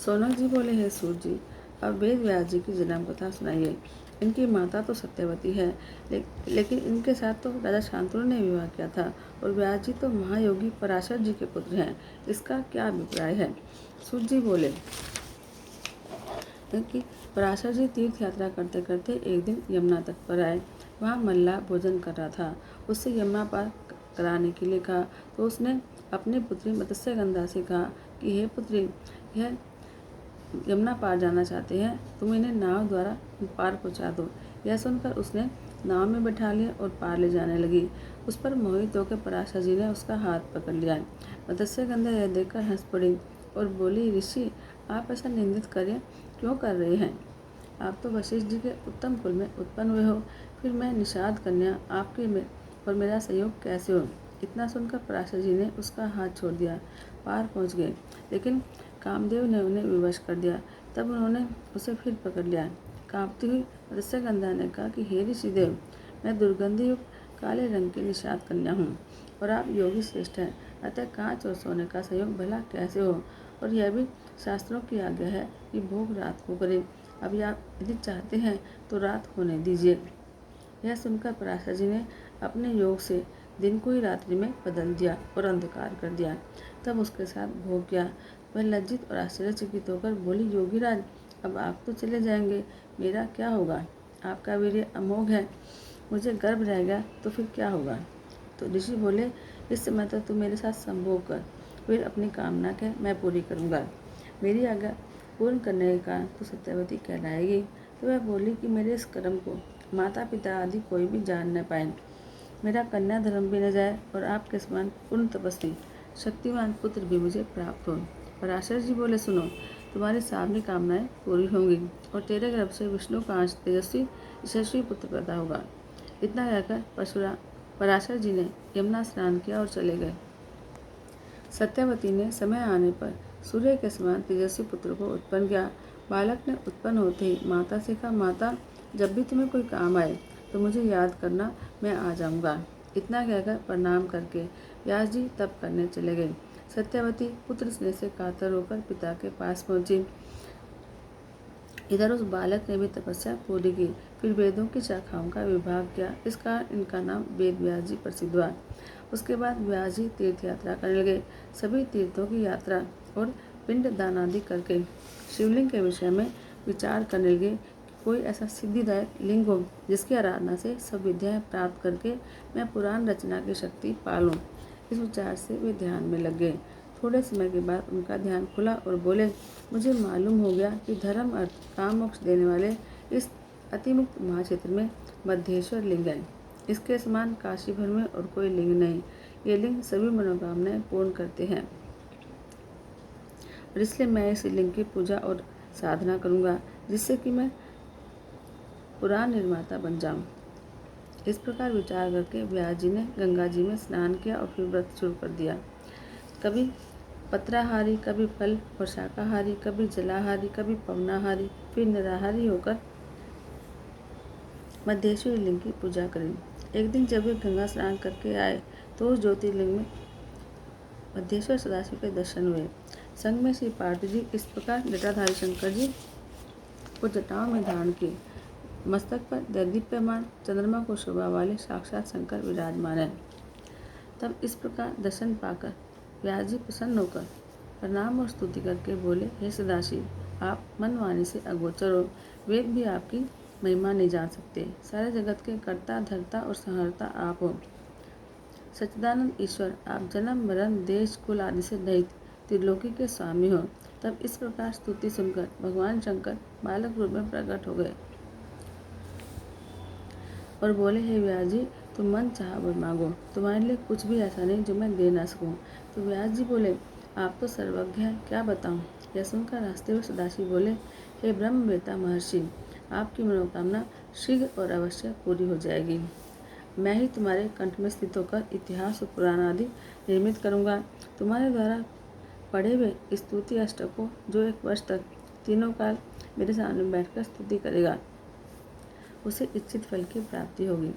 शौनक जी बोले, हे सूत जी, अब वेद व्यास जी की जन्म कथा सुनाइए। इनकी माता तो सत्यवती है, लेकिन इनके साथ तो राजा शांतनु ने विवाह किया था और व्यास जी तो महायोगी पराशर जी के पुत्र हैं। इसका क्या अभिप्राय है? सूत जी बोले कि पराशर जी तीर्थ यात्रा करते करते एक दिन यमुना तट पर आए। वहाँ मल्लाह भोजन कर रहा था। उससे यमुना पार कराने के लिए कहा तो उसने अपनी पुत्री मत्स्यगंधा से कहा कि हे पुत्री, यह यमुना पार जाना चाहते हैं, तुम इन्हें नाव द्वारा पार पहुंचा दो। यह सुनकर उसने नाव में बैठा लिया और पार ले जाने लगी। उस पर मोहित होकर पराशर जी ने उसका हाथ पकड़ लिया। मत्स्यगंधा यह देखकर हंस पड़ी और बोली, ऋषि, आप ऐसा निंदित कार्य क्यों कर रहे हैं? आप तो वशिष्ठ जी के उत्तम कुल में उत्पन्न हुए हो, फिर मैं निषाद कन्या आपके में और मेरा सहयोग कैसे हो? इतना सुनकर पराशर जी ने उसका हाथ छोड़ दिया। पार पहुंच गए, लेकिन कामदेव ने उन्हें विवश कर दिया। तब उन्होंने उसे फिर पकड़ लिया। कांपती हुई मत्स्यगंधा ने कहा कि हे ऋषिदेव, मैं दुर्गंधी युक्त काले रंग की निषाद कन्या हूँ और आप योगी श्रेष्ठ हैं, अतः कांच और सोने का संयोग भला कैसे हो? और यह भी शास्त्रों की आज्ञा है कि भोग रात को करें। अभी आप यदि चाहते हैं तो रात होने दीजिए। यह सुनकर पराशर जी ने अपने योग से दिन को ही रात्रि में बदल दिया और अंधकार कर दिया। तब उसके साथ भोग किया। वह लज्जित और आश्चर्यचकित होकर बोली, योगीराज, अब आप तो चले जाएंगे, मेरा क्या होगा? आपका वीर्य अमोघ है, मुझे गर्भ रहेगा तो फिर क्या होगा? तो ऋषि बोले, इस समय तो तू मेरे साथ संभोग कर, फिर अपनी कामना कह, मैं पूरी करूँगा। मेरी आज्ञा पूर्ण करने के कारण तू सत्यवती कहलाएगी। तो वह बोली कि मेरे इस कर्म को माता पिता आदि कोई भी जान न पाए, मेरा कन्या धर्म भी न जाए और आपके समान पूर्ण तपस्वी शक्तिमान पुत्र भी मुझे प्राप्त हो। पराशर जी बोले, सुनो, तुम्हारी सारी कामनाएं पूरी होंगी और तेरे गर्भ से विष्णु का अंश तेजस्वी यशस्वी पुत्र पैदा होगा। इतना कहकर पराशर जी ने यमुना स्नान किया और चले गए। सत्यवती ने समय आने पर सूर्य के समान तेजस्वी पुत्र को उत्पन्न किया। बालक ने उत्पन्न होते ही माता से कहा, माता, जब भी तुम्हें कोई काम आए तो मुझे याद करना, मैं आ जाऊंगा। इतना कहकर प्रणाम करके व्यास जी तप करने चले गए। सत्यवती पुत्र स्नेह से कातर होकर पिता के पास पहुंची। इधर उस बालक ने भी तपस्या पूरी की, फिर वेदों की शाखाओं का विभाग किया। इस कारण इनका नाम वेद व्यास जी प्रसिद्ध हुआ। उसके बाद व्यास जी तीर्थ यात्रा करने लगे। सभी तीर्थों की यात्रा और पिंड दान आदि करके शिवलिंग के विषय में विचार करने लगे कि कोई ऐसा सिद्धिदायक लिंग हो जिसकी आराधना से सब विद्याएं प्राप्त करके मैं पुराण रचना की शक्ति पालूं। इस विचार से वे ध्यान में लग गए। थोड़े समय के बाद उनका ध्यान खुला और बोले, मुझे मालूम हो गया कि धर्म अर्थ काम मोक्ष देने वाले इस अतिमुक्त महाक्षेत्र में मध्येश्वर लिंग है। इसके समान काशी भर में और कोई लिंग नहीं। ये लिंग सभी मनोकामनाएं पूर्ण करते हैं और इसलिए मैं इस लिंग की पूजा और साधना करूंगा, जिससे कि मैं पुराण निर्माता बन जाऊं। इस प्रकार विचार करके व्यास जी ने गंगा जी में स्नान किया और फिर व्रत शुरू कर दिया। कभी पत्राहारी, कभी फल और शाकाहारी, कभी जलाहारी, कभी पवनाहारी, फिर निराहारी होकर मध्येश्वरी लिंग की पूजा करें। एक दिन जब वे गंगा स्नान करके आए तो उस ज्योतिर्लिंग में मध्येश्वर सदाशिव के दर्शन हुए। संग में श्री पार्वती जी इस प्रकार जटाधारी शंकर जी को जटाओं में धारण किए। मस्तक पर दैदीप्यमान चंद्रमा को शोभा वाले साक्षात शंकर विराजमान है। तब इस प्रकार दर्शन पाकर व्यास जी प्रसन्न होकर प्रणाम और स्तुति करके बोले, हे सदाशिव, आप मन वाणी से अगोचर हो, वेद भी आपकी महिमा नहीं जान सकते। सारे जगत के कर्ता धर्ता और संहर्ता आप हो। सच्चिदानंद ईश्वर, आप जन्म मरण देश कुल आदि से रहित त्रिलोकी के स्वामी हो। तब इस प्रकार स्तुति सुनकर भगवान शंकर बालक रूप में प्रकट हो गए और बोले, हे व्यास जी, तुम मन चाहा वर मांगो, तुम्हारे लिए कुछ भी ऐसा नहीं जो मैं दे ना सकूं। तो व्यास जी बोले, आप तो सर्वज्ञ हैं, क्या बताऊं? यह सुनकर हंसते हुए सदाशिव बोले, हे ब्रह्मवेत्ता महर्षि, आपकी मनोकामना शीघ्र और अवश्य पूरी हो जाएगी। मैं ही तुम्हारे कंठ में स्थित होकर इतिहास और पुराण आदि निर्मित करूंगा। तुम्हारे द्वारा पढ़े हुए स्तुति अष्टक को जो 1 वर्ष तक तीनों काल मेरे सामने बैठकर स्तुति करेगा, उसे इच्छित फल की प्राप्ति होगी।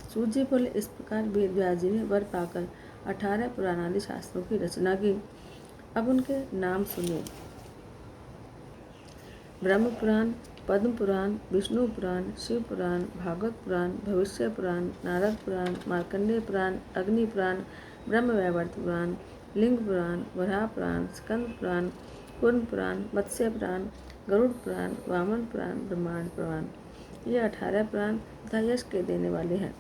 सूत जी बोले, इस प्रकार वेद व्यास जी ने वर पाकर 18 पुराणादि शास्त्रों की रचना की। अब उनके नाम सुनिए। ब्रह्म पुराण, पद्म पुराण, विष्णु पुराण, शिव पुराण, भागवत पुराण, भविष्य पुराण, नारद पुराण, मार्कंडेय पुराण, अग्नि पुराण, ब्रह्म वैवर्त पुराण, लिंग पुराण, वराह पुराण, स्कंद पुराण, कुर्म पुराण, मत्स्य पुराण, गरुड़ पुराण, वामन पुराण, ब्रह्मांड पुराण। ये 18 पुराण तथा यश के देने वाले हैं।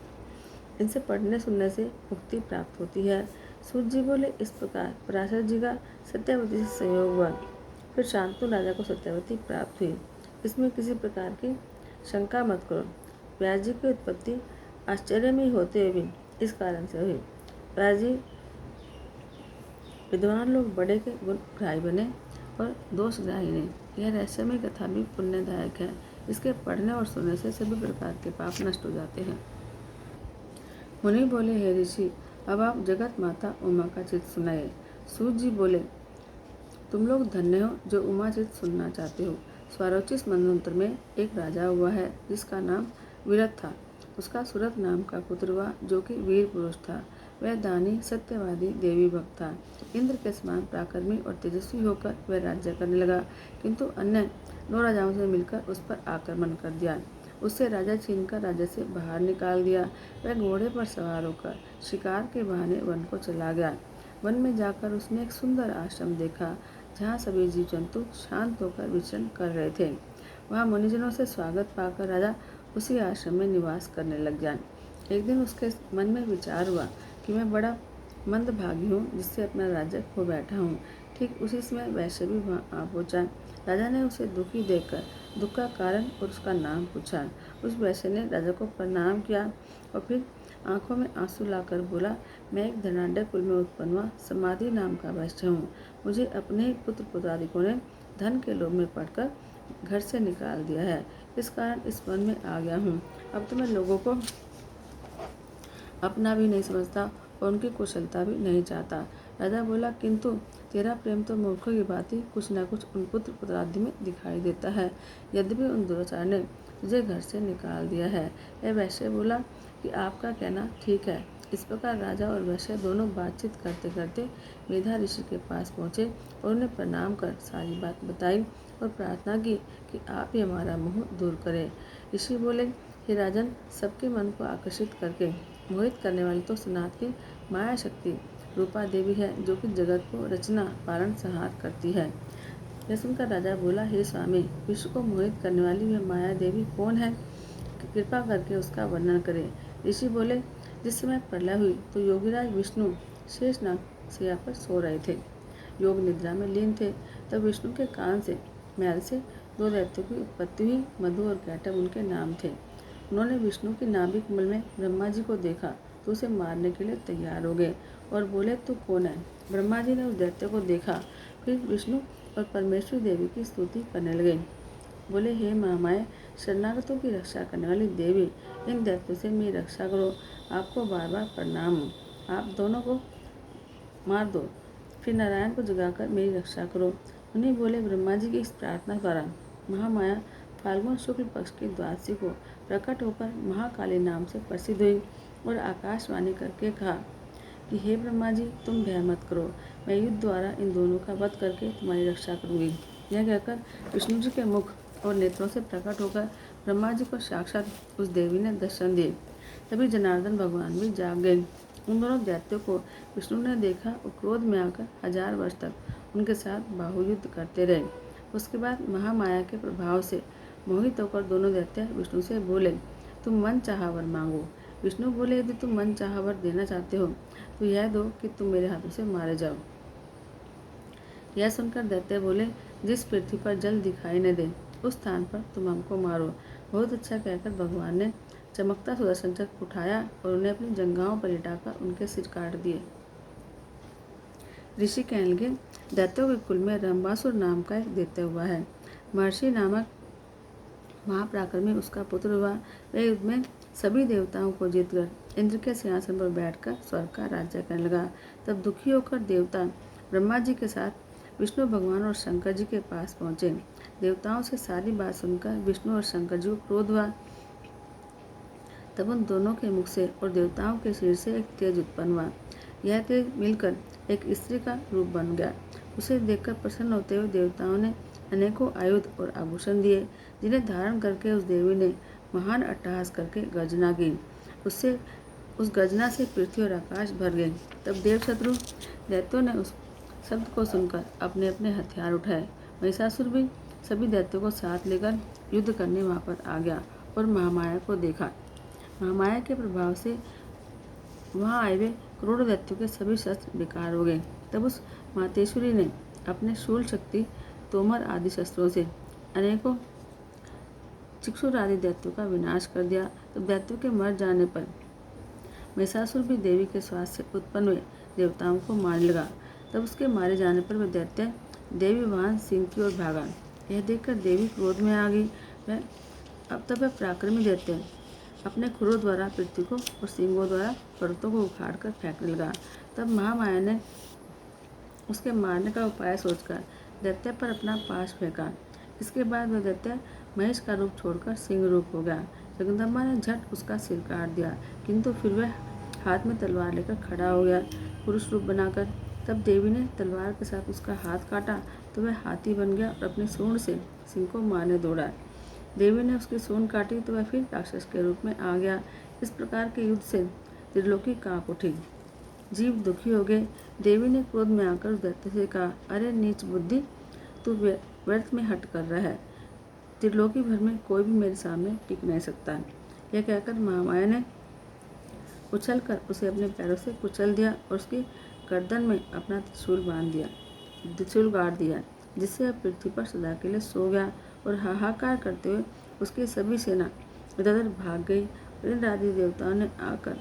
इनसे पढ़ने सुनने से मुक्ति प्राप्त होती है। सूत जी बोले, इस प्रकार पराशर जी का सत्यवती से संयोग हुआ। फिर शांतनु राजा को सत्यवती प्राप्त हुई। इसमें किसी प्रकार की शंका मत करो। व्यास जी की उत्पत्ति आश्चर्य में होते हुए भी इस कारण से हुई। व्यास जी विद्वान लोग बड़े के गुणग्राही बने और दोषग्राही नहीं। यह रहस्यमय कथा भी पुण्यदायक है। इसके पढ़ने और सुनने से सभी प्रकार के पाप नष्ट हो जाते हैं। मुनि बोले, हे ऋषि, अब आप जगत माता उमा का चित सुनाइए। सूत जी बोले, तुम लोग धन्य हो जो उमा चित सुनना चाहते हो। स्वारोचिस मनवंतर में एक राजा हुआ है जिसका नाम वीरथ था। उसका सुरथ नाम का पुत्र हुआ जो कि वीर पुरुष था। वह दानी, सत्यवादी, देवी भक्त था। इंद्र के समान पराक्रमी और तेजस्वी होकर वह राज्य करने लगा, किंतु अन्य 9 राजाओं से मिलकर उस पर आक्रमण कर दिया। उससे राजा छीनकर राज्य से बाहर निकाल दिया। वह घोड़े पर सवार होकर शिकार के बहाने वन को चला गया। वन में जाकर उसने एक सुंदर आश्रम देखा जहाँ सभी जीव जंतु शांत होकर विचरण कर रहे थे। वहाँ मुनिजनों से स्वागत पाकर राजा उसी आश्रम में निवास करने लग गया। एक दिन उसके मन में विचार हुआ कि मैं बड़ा मंदभागी हूँ जिससे अपना राज्य खो बैठा हूँ। ठीक उसी समय वैश्य भी वहाँ आ पहुँचा। राजा ने उसे दुखी देखकर दुख का कारण और उसका नाम पूछा। उस वैश्य ने राजा को प्रणाम किया और फिर आंखों में आंसू लाकर बोला, मैं एक धनाढ्य कुल में उत्पन्न हुआ समाधि नाम का वैश्य हूँ। मुझे अपने ही पुत्र पुत्रादिकों ने धन के लोभ में पड़कर घर से निकाल दिया है। इस कारण इस वन में आ गया हूँ। अब तो मैं लोगों को अपना भी नहीं समझता और उनकी कुशलता भी नहीं चाहता। राजा बोला, किंतु तेरा प्रेम तो मूर्खों की भांति कुछ न कुछ उन पुत्र पुत्रादि में दिखाई देता है। यद्यपि उन दुराचार ने तुझे घर से निकाल दिया है। यह वैश्य बोला कि आपका कहना ठीक है। इस प्रकार राजा और वैश्य दोनों बातचीत करते करते मेधा ऋषि के पास पहुँचे और उन्हें प्रणाम कर सारी बात बताई और प्रार्थना की कि आप ही हमारा मोह दूर करें। ऋषि बोले, हे राजन, सबके मन को आकर्षित करके मोहित करने वाली तो सनात की माया शक्ति रूपा देवी है जो कि जगत को रचना पालन संहार करती है। यह सुनकर राजा बोला, हे स्वामी, विश्व को मोहित करने वाली वह माया देवी कौन है? कृपा करके उसका वर्णन करें। ऋषि बोले, जिस समय प्रलय हुई तो योगीराज विष्णु शेषनाग शैया पर सो रहे थे। योग निद्रा में लीन थे। तब विष्णु के कान से मैल से 2 दैत्यों की उत्पत्ति हुई। मधु और कैटभ उनके नाम थे। उन्होंने विष्णु की नाभि कमल में ब्रह्मा जी को देखा तो उसे मारने के लिए तैयार हो गए और बोले, तू कौन है? ब्रह्मा जी ने उस दैत्य को देखा। फिर विष्णु और परमेश्वरी देवी की स्तुति करने लगे। बोले, हे महामाया, शरणागतों की रक्षा करने वाली देवी, इन दैत्यों से मेरी रक्षा करो। आपको बार बार प्रणाम हो। आप दोनों को मार दो, फिर नारायण को जगाकर मेरी रक्षा करो। उन्हीं बोले, ब्रह्मा जी की इस प्रार्थना द्वारा महामाया फाल्गुन शुक्ल पक्ष की द्वादशी को प्रकट होकर महाकाली नाम से प्रसिद्ध हुई और आकाशवाणी करके कहा कि हे ब्रह्मा जी, तुम भय मत करो, मैं युद्ध द्वारा इन दोनों का वध करके तुम्हारी रक्षा करूंगी। यह कहकर विष्णु जी के मुख और नेत्रों से प्रकट होकर ब्रह्मा जी को साक्षात उस देवी ने दर्शन दिए। तभी जनार्दन भगवान भी जाग गए। उन दोनों दैत्यों को विष्णु ने देखा और क्रोध में आकर 1000 वर्ष तक उनके साथ बाहुयुद्ध करते रहे। उसके बाद महामाया के प्रभाव से मोहित होकर दोनों दैत्य विष्णु से बोले, तुम मन चाहा वर मांगो। विष्णु बोले, यदि तुम मन चाहा वर देना चाहते हो तो यह दो कि तुम मेरे हाथों से मारे जाओ। यह सुनकर दैत्य बोले, जिस पृथ्वी पर जल दिखाई न दे उस स्थान पर तुम हमको मारो। बहुत अच्छा कहकर भगवान ने चमकता सुदर्शन चक्र उठाया और उन्हें अपनी जंघाओं पर लिटाकर उनके सिर काट दिए। ऋषि कहने लगे, दैत्यों के कुल में रंबासुर नाम का एक दैत्य हुआ है। महर्षि नामक महापराक्रमी उसका पुत्र हुआ। वह युद्ध में सभी देवताओं को जीतकर इंद्र के सिंहासन पर बैठकर स्वर्ग का राज्य करने लगा। तब दुखी होकर देवता ब्रह्मा जी के साथ विष्णु भगवान और शंकर जी के पास पहुँचे। देवताओं से सारी बात सुनकर विष्णु और शंकर जी को क्रोध हुआ। तब उन दोनों के मुख से और देवताओं के शरीर से एक तेज उत्पन्न हुआ। यह तेज मिलकर एक स्त्री का रूप बन गया उसे देखकर प्रसन्न होते हुए देवताओं ने अनेकों आयुध और आभूषण दिए, जिन्हें धारण करके उस देवी ने महान अट्टहास करके गर्जना की। उससे उस गर्जना से पृथ्वी और आकाश भर गए। तब देवशत्रु दैत्यों ने उस शब्द को सुनकर अपने अपने हथियार उठाए। महिषासुर भी सभी दैत्यों को साथ लेकर युद्ध करने वहां पर आ गया और महामाया को देखा। महामाया के प्रभाव से वहां आए हुए करोड़ों दैत्यों के सभी शस्त्र बेकार हो गए। तब उस मातेश्वरी ने अपने शूल शक्ति, तोमर आदि शस्त्रों से अनेकों चिक्षुर आदि दैत्यों का विनाश कर दिया। तब दैत्यों के मर जाने पर महिषासुर भी देवी के श्वास से उत्पन्न हुए देवताओं को मारने लगा। तब उसके मारे जाने पर वह दैत्य देवी वाहन सिंह की ओर भागा। यह देखकर देवी क्रोध में आ गई। तब वह पराक्रमी दैत्य अपने खुरों द्वारा पृथ्वी को और सिंहों द्वारा पर्वतों को उखाड़ कर फेंकने लगा। तब महामाया ने उसके मारने का उपाय सोचकर दैत्य पर अपना पाश फेंका। इसके बाद वह दैत्य महेश का रूप छोड़कर सिंह रूप हो गया। जगदम्बा ने झट उसका सिर काट दिया, किंतु फिर वह हाथ में तलवार लेकर खड़ा हो गया पुरुष रूप बनाकर। तब देवी ने तलवार के साथ उसका हाथ काटा तो वह हाथी बन गया और अपनी सूंड से सिंह को मारने दौड़ा। देवी ने उसकी सूंड काटी तो वह फिर राक्षस के रूप में आ गया। इस प्रकार के युद्ध से त्रिलोकी कांप उठी, जीव दुखी हो गए। देवी ने क्रोध में आकर उस दैत्य से कहा, अरे नीच बुद्धि, तू व्यर्थ में हट कर रहा है। त्रिलोकी भर में कोई भी मेरे सामने टिक नहीं सकता। यह कहकर महामाया ने उछलकर उसे अपने पैरों से कुचल दिया और उसकी गर्दन में अपना त्रिशूल गाड़ दिया, जिससे वह पृथ्वी पर सदा के लिए सो गया। और हाहाकार करते हुए उसकी सभी सेना इधर उधर भाग गई। इंद्र आदि देवताओं ने आकर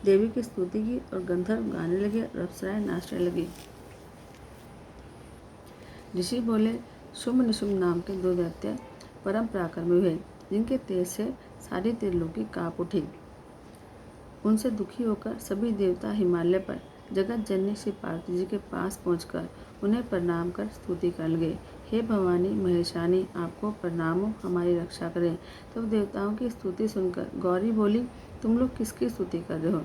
देवी की स्तुति की और गंधर्व गाने लगे और अप्सराएं नाचने लगी। ऋषि बोले, शुंभ निशुंभ नाम के दो दैत्य परम पराक्रमी हुए, जिनके तेज से सारी त्रिलोकी कांप उठी। उनसे दुखी होकर सभी देवता हिमालय पर जगत जननी श्री पार्वती जी के पास पहुंचकर उन्हें प्रणाम कर स्तुति कर लगे। हे भवानी महेशानी, आपको प्रणाम हो, हमारी रक्षा करें। तब तो देवताओं की स्तुति सुनकर गौरी बोली, तुम लोग किसकी स्तुति कर रहे हो?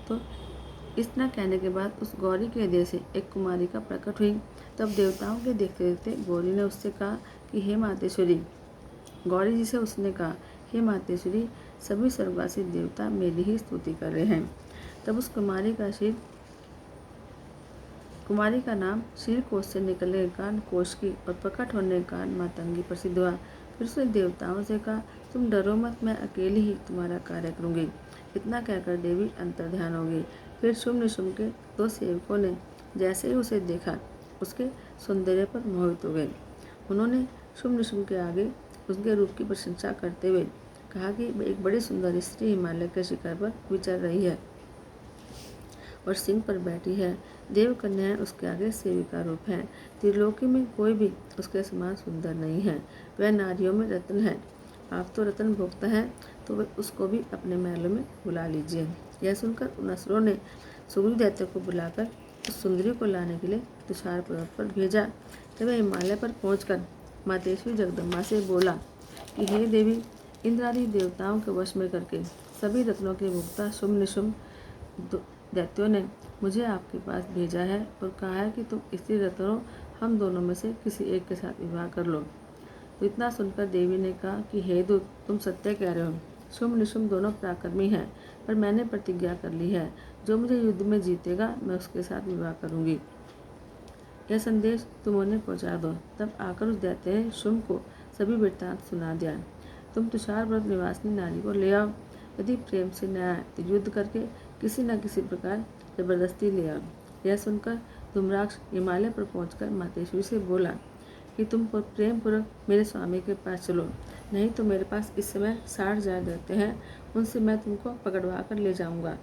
तो इतना कहने के बाद उस गौरी के हृदय से एक कुमारी का प्रकट हुई। तब देवताओं के देखते देखते गौरी ने उससे कहा कि हे मातेश्वरी। गौरी जी से उसने कहा, हे मातेश्वरी, सभी स्वर्गवासी देवता मेरी ही स्तुति कर रहे हैं। तब उस कुमारी का नाम शील कोश से निकलने के कारण कोशकी और प्रकट होने के कारण मातंगी प्रसिद्ध हुआ। फिर उसने देवताओं से कहा, तुम डरो मत, मैं अकेली ही तुम्हारा कार्य करूंगी। इतना कहकर देवी अंतर्ध्यान हो गई। फिर शुंभ निशुंभ के दो सेवकों ने जैसे ही उसे देखा, उसके सौंदर्य पर मोहित हो गए। उन्होंने शुंभ निशुंभ के आगे उसके रूप की प्रशंसा करते हुए कहा कि एक बड़ी सुंदर स्त्री हिमालय के शिखर पर विचर रही है और सिंह पर बैठी है। देव कन्याएं उसके आगे सेविका रूप है। त्रिलोकी में कोई भी उसके समान सुंदर नहीं है। वह नारियों में रत्न है। आप तो रत्न भोगता है, तो वह उसको भी अपने महलों में बुला लीजिए। यह सुनकर उन असुरों ने सुग्रीव दैत्य को बुलाकर उस सुंदरी को लाने के लिए तुषार पर्वत पर भेजा। तब वह हिमालय पर पहुंचकर मातेश्वरी जगदम्बा से बोला कि हे देवी, इंद्र आदि देवताओं के वश में करके सभी रत्नों के भोक्ता शुंभ निशुंभ दैत्यों ने मुझे आपके पास भेजा है और कहा है कि तुम स्त्री रत्नों, हम दोनों में से किसी एक के साथ विवाह कर लो। तो इतना सुनकर देवी ने कहा कि हे दूत, तुम सत्य कह रहे हो। शुंभ निशुंभ दोनों पराक्रमी हैं, पर मैंने प्रतिज्ञा कर ली है, जो मुझे युद्ध में जीतेगा मैं उसके साथ विवाह करूंगी। यह संदेश तुम उन्हें पहुँचा दो। तब आकर उस दैत्य ने शुंभ को सभी वृत्तांत सुना दिया। तुम तुषार पर्वत निवासिनी नारी को ले आओ। यदि प्रेम से न आए तो युद्ध करके किसी न किसी प्रकार जबरदस्ती ले आओ। यह सुनकर धूम्राक्ष हिमालय पर पहुंचकर मातेश्वरी से बोला कि तुम प्रेम पूर्वक मेरे स्वामी के पास चलो, नहीं तो मेरे पास इस समय 60,000 दैत्य हैं, उनसे मैं तुमको पकड़वा कर ले जाऊंगा।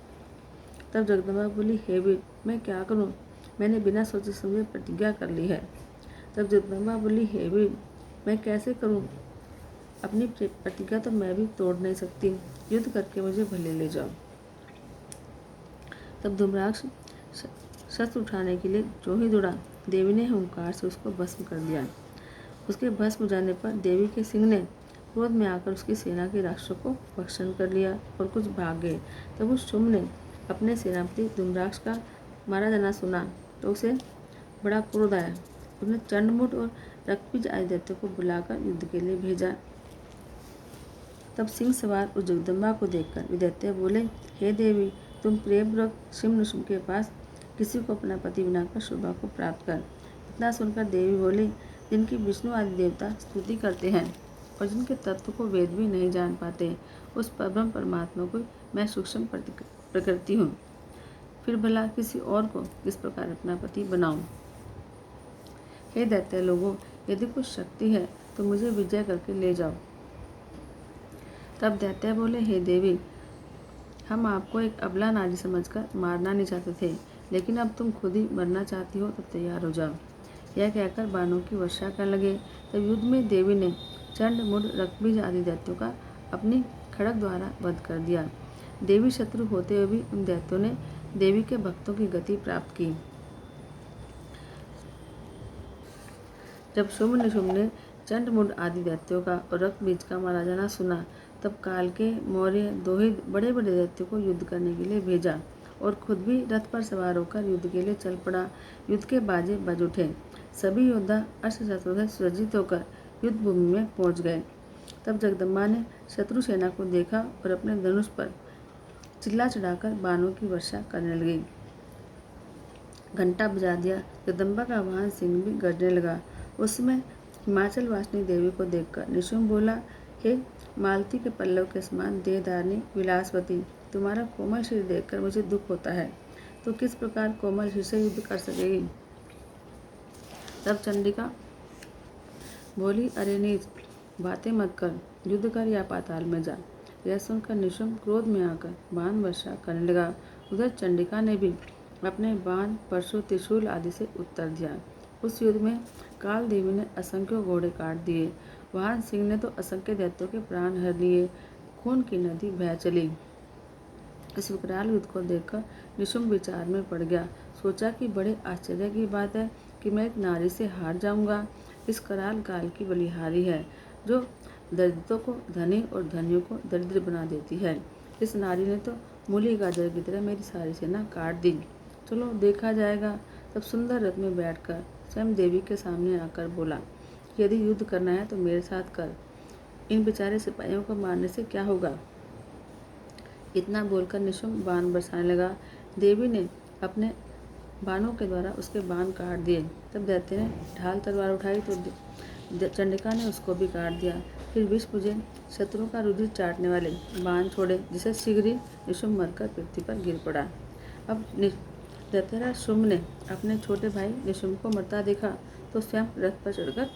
तब जगदम्बा बोली, हे वीर, मैं क्या करूं? मैंने बिना सोचे समझे प्रतिज्ञा कर ली है। तब जगदम्बा बोली, हे वीर, मैं कैसे करूं? अपनी प्रतिज्ञा तो मैं भी तोड़ नहीं सकती। युद्ध करके मुझे भले ले जाओ। तब धूम्राक्ष शस्त्र उठाने के लिए जो ही दौड़ा, देवी ने हुंकार से उसको भस्म कर दिया। उसके भस्म हो जाने पर देवी के सिंह ने क्रोध में आकर उसकी सेना के राक्षसों को भक्षण कर लिया और कुछ भाग गए। तब उस शुंभ ने अपने सेनापति धूम्राक्ष का मारा जाना सुना तो उसे बड़ा क्रोध आया। उसने चंडमुंड और रक्तबीज आदि दैत्यों को बुलाकर युद्ध के लिए भेजा। तब सिंह सवार उस जगदम्बा को देखकर वे दैत्य बोले, हे देवी, तुम प्रेमपूर्वक शिव के पास किसी को अपना पति बनाकर शोभा को प्राप्त कर। इतना सुनकर देवी बोली, जिनकी विष्णु आदि देवता स्तुति करते हैं और जिनके तत्व को वेद भी नहीं जान पाते, उस परब्रह्म परमात्मा को मैं सूक्ष्म प्रकृति हूँ। फिर भला किसी और को किस प्रकार अपना पति बनाऊं? हे दैत्य लोगों, यदि कुछ शक्ति है तो मुझे विजय करके ले जाओ। तब दैत्य बोले, हे देवी, हम आपको एक अबला नारी समझकर मारना नहीं चाहते थे, लेकिन अब तुम खुद ही मरना चाहती हो तो तैयार हो जाओ। यह कहकर बाणों की वर्षा करने लगे। तब युद्ध में देवी ने चंड, मुंड, रक्तबीज आदि दैत्यों का अपनी खड़ग द्वारा वध कर दिया। देवी शत्रु होते हुए भी उन दैत्यों ने देवी के भक्तों की गति प्राप्त की। जब शुंभ निशुंभ ने चंड, मुंड आदि दैत्यों का और रक्तबीज का मारा जाना सुना, तब काल के मौर्य दो ही बड़े बड़े दैत्यों को युद्ध करने के लिए भेजा और खुद भी रथ पर सवार होकर युद्ध के लिए चल पड़ा। युद्ध के बाजे बज उठे। सभी योद्धा अस्त्र शस्त्रों से सुसज्जित होकर युद्ध भूमि में पहुंच गए। तब जगदम्बा ने शत्रु सेना को देखा और अपने धनुष पर चिल्ला चढ़ाकर बाणों की वर्षा करने लगी। घंटा बजा दिया। जगदम्बा का वाहन सिंह भी गरजने लगा। उस समय हिमाचल वासिनी देवी को देखकर निशुंभ बोला, हे मालती के पल्लव के समान देहधारिणी विलासवती, तुम्हारा कोमल शरीर देखकर मुझे दुख होता है, तो किस प्रकार कोमल शरीर से युद्ध कर सकेगी? तब चंडिका बोली, अरे नीच, बातें मत कर, युद्ध कर या पाताल में जा। यह सुनकर निशुंभ क्रोध में आकर बाण वर्षा करने लगा। उधर चंडिका ने भी अपने बाण, परशु, त्रिशूल आदि से उत्तर दिया। उस युद्ध में काल देवी ने असंख्य घोड़े काट दिए। वाहन सिंह ने तो असंख्य दैत्यों के प्राण हर लिए। खून की नदी बह चली। इस विकराल युद्ध को देखकर निशुंभ विचार में पड़ गया। सोचा कि बड़े आश्चर्य की बात है कि मैं एक नारी से हार जाऊंगा। इस कराल काल की बलिहारी है, जो दरिद्रों को धनी और धनियों को दरिद्र बना देती है। इस नारी ने तो मूली गाजर की तरह मेरी सारी सेना काट दी। चलो देखा जाएगा। तब सुंदर रथ में बैठकर स्वयं देवी के सामने आकर बोला, यदि युद्ध करना है तो मेरे साथ कर। इन बेचारे सिपाहियों को मारने से क्या होगा? इतना बोलकर निशुंभ बाण बरसाने लगा। देवी ने अपने बाणों के द्वारा उसके बाण काट दिए। तब दैत्य ने ढाल तलवार उठाई तो चंडिका ने उसको भी काट दिया। फिर विष मुझे शत्रु का रुधिर चाटने वाले बाण छोड़े, जिसे शीघ्र ही निशुंभ मरकर पृथ्वी पर गिर पड़ा। अब दैत्यराज शुंभ ने अपने छोटे भाई निशुंभ को मरता देखा तो स्वयं रथ पर चढ़कर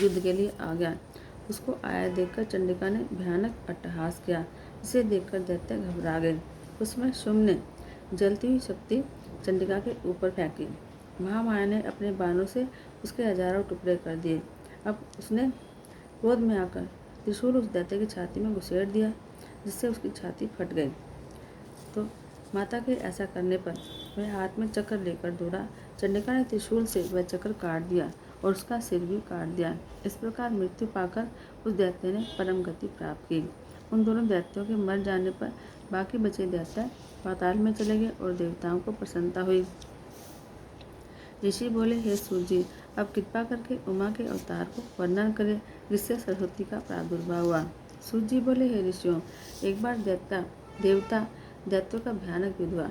युद्ध के लिए आ गया। उसको आया देखकर चंडिका ने भयानक अट्टहास किया, जिसे देखकर दैत्य घबरा गए। उसमें शुंभ ने जलती हुई शक्ति चंडिका के ऊपर फेंकी। महामाया ने अपने बाणों से उसके हजारों टुकड़े कर दिए। अब उसने क्रोध में आकर त्रिशूल उस दैत्य की छाती में घुसेड़ दिया, जिससे उसकी छाती फट गई। तो माता के ऐसा करने पर वह हाथ में चक्र लेकर दौड़ा। चंडिका ने त्रिशूल से वह चक्र काट दिया और उसका सिर भी काट दिया। इस प्रकार मृत्यु पाकर उस दैत्य ने परम गति प्राप्त की। उन दोनों दैत्यों के मर जाने पर बाकी बचे दैत्य पाताल में चले गए और देवताओं को प्रसन्नता हुई। ऋषि बोले, हे सूर्य, अब कृपा करके उमा के अवतार को वर्णन करें, जिससे सरस्वती का प्रादुर्भाव हुआ। सूर्य बोले, हे ऋषियों, एक बार देवता दैत्यों का भयानक युद्ध हुआ।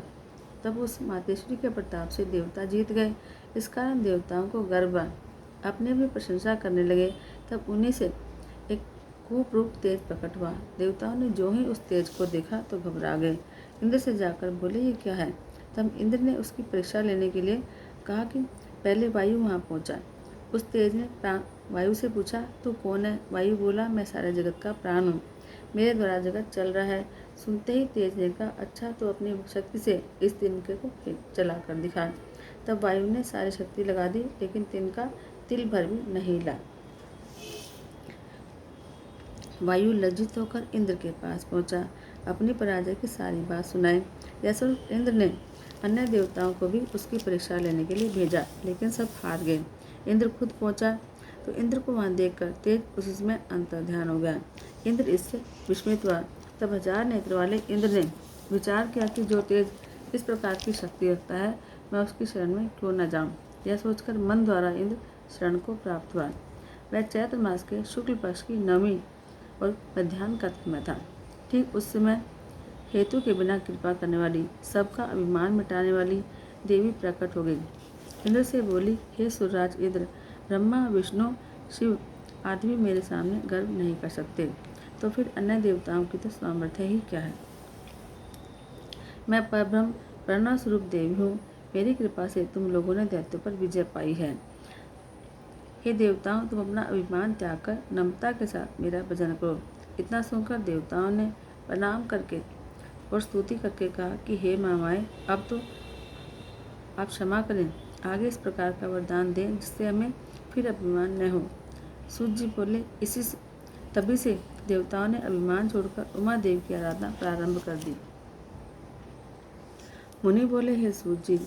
तब उस मातेश्वरी के प्रताप से देवता जीत गए। इस कारण देवताओं को गर्व हुआ, अपने भी प्रशंसा करने लगे। तब उन्हीं से एक कुरूप तेज प्रकट हुआ। देवताओं ने जो ही उस तेज को देखा तो घबरा गए। इंद्र से जाकर बोले, ये क्या है? तब इंद्र ने उसकी परीक्षा लेने के लिए कहा कि पहले वायु वहाँ पहुँचा। उस तेज ने वायु से पूछा, तू कौन है? वायु बोला, मैं सारे जगत का प्राण हूँ, मेरे द्वारा जगत चल रहा है। सुनते ही तेज ने कहा, अच्छा तो अपनी शक्ति से इस तिनके को चला कर दिखा। तब वायु ने सारी शक्ति लगा दी, लेकिन तिनका तिल भर भी नहीं हिला। वायु लज्जित होकर इंद्र के पास पहुंचा, अपनी पराजय की सारी बात सुनाई। जैसे इंद्र ने अन्य देवताओं को भी उसकी परीक्षा लेने के लिए भेजा, लेकिन सब हार गए। इंद्र खुद पहुंचा तो इंद्र को वहां देखकर तेज उसी समय अंतर्ध्यान हो गया। इंद्र इससे विस्मित हुआ। तब 1000 नेत्र वाले इंद्र ने विचार किया कि जो तेज इस प्रकार की शक्ति रखता है मैं उसकी शरण में क्यों न जाऊं। यह सोचकर मन द्वारा इंद्र शरण को प्राप्त हुआ। वह चैत्र मास के शुक्ल पक्ष की नवमी और मध्याह्न का समय था। ठीक उस समय हेतु के बिना कृपा करने वाली, सबका अभिमान मिटाने वाली देवी प्रकट हो गई। इंद्र से बोली, हे सुरराज इंद्र, ब्रह्मा, विष्णु, शिव आदि भी मेरे सामने गर्व नहीं कर सकते, तो फिर अन्य देवताओं की तो सामर्थ्य ही क्या है। मैं परब्रह्म प्रणव स्वरूप देवी हूँ। मेरी कृपा से तुम लोगों ने दैत्यों पर विजय पाई है। हे देवताओं, तुम अपना अभिमान त्याग कर नम्रता के साथ मेरा भजन करो। इतना सुनकर देवताओं ने प्रणाम करके और स्तुति करके कहा कि हे महामाए, अब तो आप क्षमा करें, आगे इस प्रकार का वरदान दें जिससे हमें फिर अभिमान न हो। सूत जी बोले, तभी से देवताओं ने अभिमान छोड़कर उमा देवी की आराधना प्रारंभ कर दी। मुनि बोले, हे सूत जी,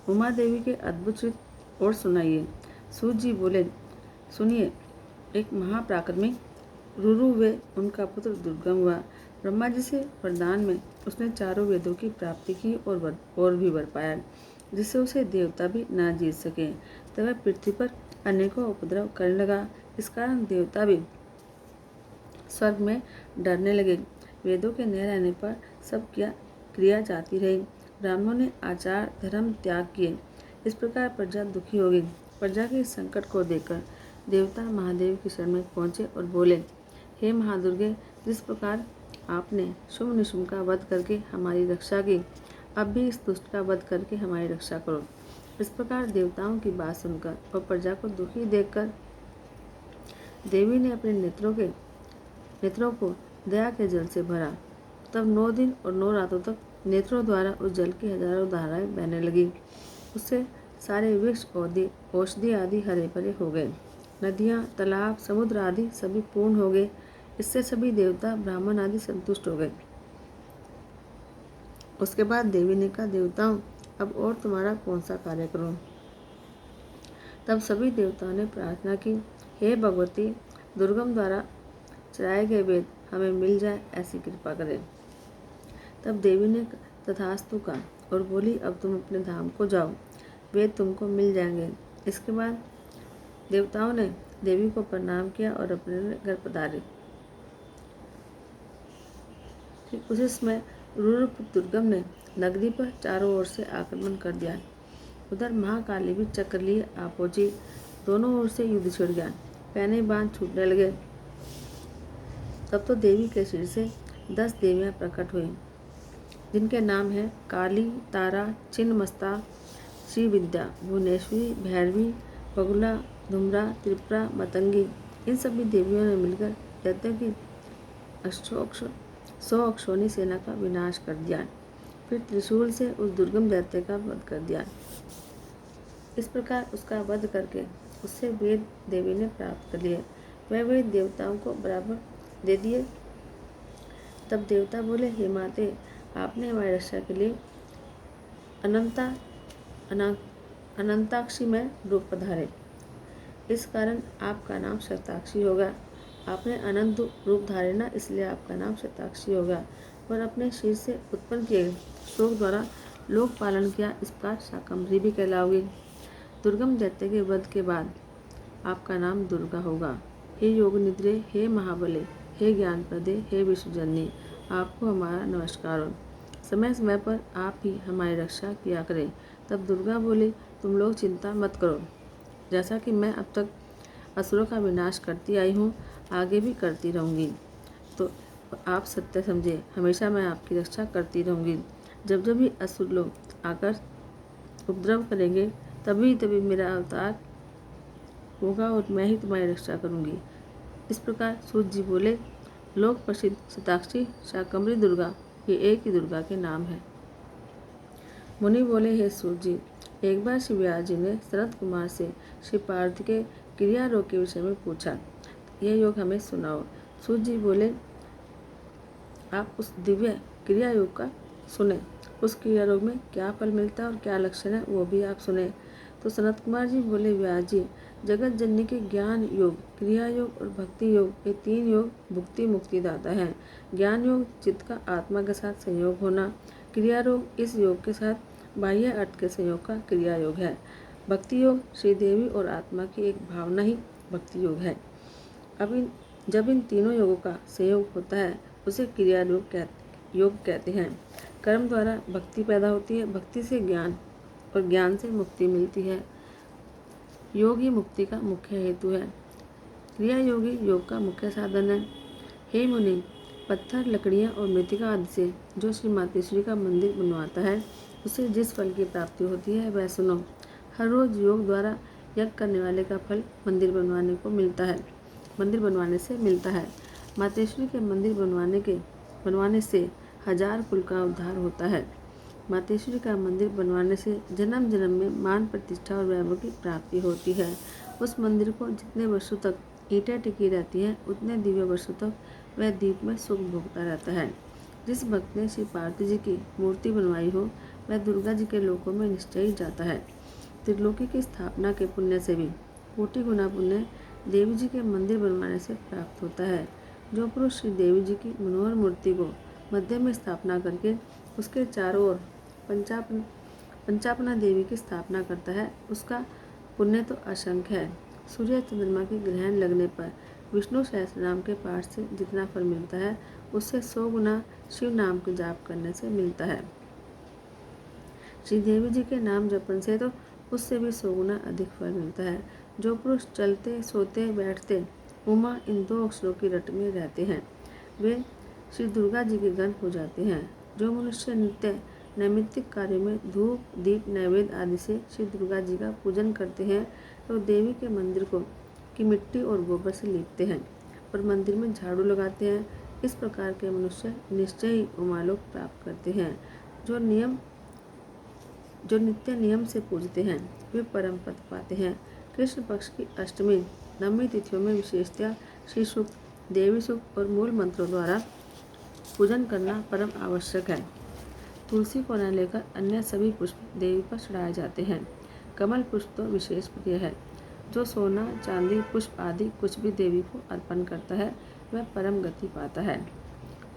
उमा देवी के अद्भुत चित्र और सुनाइए। सूत जी बोले, सुनिए। एक महापराक्रमी रुरु वे उनका पुत्र दुर्गम हुआ। ब्रह्मा जी से वरदान में उसने चारों वेदों की प्राप्ति की और भी वर पाया, जिससे उसे देवता भी ना जीत सके। तब वह पृथ्वी पर अनेकों उपद्रव करने लगा। इस कारण देवता भी स्वर्ग में डरने लगे। वेदों के न रहने पर सब क्रिया जाती रही। ब्राह्मणों ने आचार धर्म त्याग किए। इस प्रकार प्रजा दुखी हो गई। प्रजा के इस संकट को देखकर देवता महादेव की शरण में पहुंचे और बोले, हे महादुर्गे, जिस प्रकार आपने शुंभ निशुंभ का वध करके हमारी रक्षा की, अब भी इस दुष्ट का वध करके हमारी रक्षा करो। इस प्रकार देवताओं की बात सुनकर और प्रजा को दुखी देखकर देवी ने अपने नेत्रों को दया के जल से भरा। तब 9 दिन और 9 रातों तक नेत्रों द्वारा उस जल की हजारों धाराएं बहने लगी। उससे सारे वृक्ष औषधि आदि हरे भरे हो गए। नदियाँ, तालाब, समुद्र आदि सभी पूर्ण हो गए। इससे सभी देवता, ब्राह्मण आदि संतुष्ट हो गए। उसके बाद देवी ने कहा, देवताओं, अब और तुम्हारा कौन सा कार्य करूं। तब सभी देवताओं ने प्रार्थना की, हे भगवती, दुर्गम द्वारा चराए गए वेद हमें मिल जाए, ऐसी कृपा करें। तब देवी ने तथास्तु कहा और बोली, अब तुम अपने धाम को जाओ, वेद तुमको मिल जाएंगे। इसके बाद देवताओं ने देवी को प्रणाम किया और अपने घर पधारे। ठीक उसी समय रुरुपुत्र दुर्गम ने नगरी पर चारों ओर से आक्रमण कर दिया। उधर महाकाली भी चक्र लिए आ पहुंची। दोनों ओर से युद्ध छिड़ गया। पहने बांध छूटने लगे। तब तो देवी के सिर से 10 देवियां प्रकट हुई, जिनके नाम हैं काली, तारा, छिन्नमस्ता, श्रीविद्या, भुवनेश्वरी, भैरवी, बगुला, धुम्रा, त्रिपुरा, मतंगी। इन सभी देवियों ने मिलकर दैत्यों की 100 अक्षौनी सेना का विनाश कर दिया। फिर त्रिशूल से उस दुर्गम दैत्य का वध कर दिया। इस प्रकार उसका वध करके उससे वेद देवी ने प्राप्त कर लिए। वह वेद देवताओं को बराबर दे दिए। तब देवता बोले, हे माते, आपने हमारी रक्षा के लिए अनंताक्षी में रूप पधारे। इस कारण आपका नाम शताक्षी होगा। आपने अनंत रूप धारे ना, इसलिए आपका नाम शताक्षी होगा। और अपने शीर से उत्पन्न किए शोक द्वारा लोक पालन किया, इस प्रकार शाकंभरी भी कहलाओगी। दुर्गम दैत्य के वध के बाद आपका नाम दुर्गा होगा। हे योग निद्रे, हे महाबले, हे ज्ञान प्रदे, हे विश्वजननी, आपको हमारा नमस्कार हो। समय समय पर आप ही हमारी रक्षा किया करें। तब दुर्गा बोली, तुम लोग चिंता मत करो। जैसा कि मैं अब तक असुरों का विनाश करती आई हूँ, आगे भी करती रहूँगी। तो आप सत्य समझे, हमेशा मैं आपकी रक्षा करती रहूँगी। जब जब भी असुर लोग आकर उपद्रव करेंगे, तभी तभी मेरा अवतार होगा और मैं ही तुम्हारी रक्षा करूँगी। इस प्रकार सूत जी बोले, लोक प्रसिद्ध शताक्षी शाकंभरी दुर्गा, ये एक ही दुर्गा के नाम है। मुनि बोले, हे सूत जी, एक बार श्री व्यास जी ने सनत कुमार से श्री पार्वती के क्रिया योग के विषय में पूछा, यह योग हमें सुनाओ। सूत जी बोले, आप उस दिव्य क्रिया योग का सुने। उस क्रिया योग में क्या फल मिलता है और क्या लक्षण है, वो भी आप सुने। तो सनत कुमार जी बोले, व्यास जी, जगत जननी के ज्ञान योग, क्रिया योग और भक्ति योग, ये 3 योग भुक्ति मुक्ति दाता हैं। ज्ञान योग चित्त का आत्मा के साथ संयोग होना, क्रिया योग इस योग के साथ बाह्य अर्थ के संयोग का क्रिया योग है। भक्ति योग श्री देवी और आत्मा की एक भावना ही भक्ति योग है। जब इन तीनों योगों का संयोग होता है उसे क्रिया योग कहते हैं। कर्म द्वारा भक्ति पैदा होती है, भक्ति से ज्ञान और ज्ञान से मुक्ति मिलती है। योग ही मुक्ति का मुख्य हेतु है। क्रिया योगी योग का मुख्य साधन है। हे मुनि, पत्थर, लकड़ियाँ और मृतिका आदि से जो श्री मातेश्वरी का मंदिर बनवाता है उसे जिस फल की प्राप्ति होती है वह सुनो। हर रोज योग द्वारा यज्ञ करने वाले का फल मंदिर बनवाने से मिलता है। मातेश्वरी के मंदिर बनवाने से 1000 कुल का उद्धार होता है। मातेश्वरी का मंदिर बनवाने से जन्म जन्म में मान, प्रतिष्ठा और वैभव की प्राप्ति होती है। उस मंदिर को जितने वर्षों तक ईंटें टिकी रहती हैं उतने दिव्य वर्षों तक वह दीप में सुख भोगता रहता है। जिस भक्त ने श्री पार्वती जी की मूर्ति बनवाई हो वह दुर्गा जी के लोकों में निश्चय ही जाता है। त्रिलोकी की स्थापना के पुण्य से भी कोटि गुना पुण्य देवी जी के मंदिर बनवाने से प्राप्त होता है। जो पुरुष श्री देवी जी की मनोहर मूर्ति को मध्य में स्थापना करके उसके चारों ओर पंचापना देवी की स्थापना करता है उसका पुण्य तो असंख्य है। सूर्य चंद्रमा के ग्रहण लगने पर विष्णु सहस्रनाम के पाठ से जितना फल मिलता है उससे 100 गुना शिव नाम के जाप करने से मिलता है। श्री देवी जी के नाम जपन से तो उससे भी 100 गुना अधिक फल मिलता है। जो पुरुष चलते, सोते, बैठते उमा इन 2 अक्षरों की रट में रहते हैं वे श्री दुर्गा जी के गण हो जाते हैं। जो मनुष्य नित्य नैमित्तिक कार्यों में धूप, दीप, नैवेद्य आदि से श्री दुर्गा जी का पूजन करते हैं तो देवी के मंदिर की मिट्टी और गोबर से लीपते हैं और मंदिर में झाड़ू लगाते हैं। इस प्रकार के मनुष्य निश्चय ही उमालोक प्राप्त करते हैं। जो नित्य नियम से पूजते हैं वे परम पद पाते हैं। कृष्ण पक्ष की अष्टमी, नवमी तिथियों में विशेषतया श्री सूक्त, देवी सूक्त और मूल मंत्रों द्वारा पूजन करना परम आवश्यक है। तुलसी को न लेकर अन्य सभी पुष्प देवी पर चढ़ाए जाते हैं। कमल पुष्प तो विशेष प्रिय है। जो सोना, चांदी, पुष्प आदि कुछ भी देवी को अर्पण करता है वह परम गति पाता है।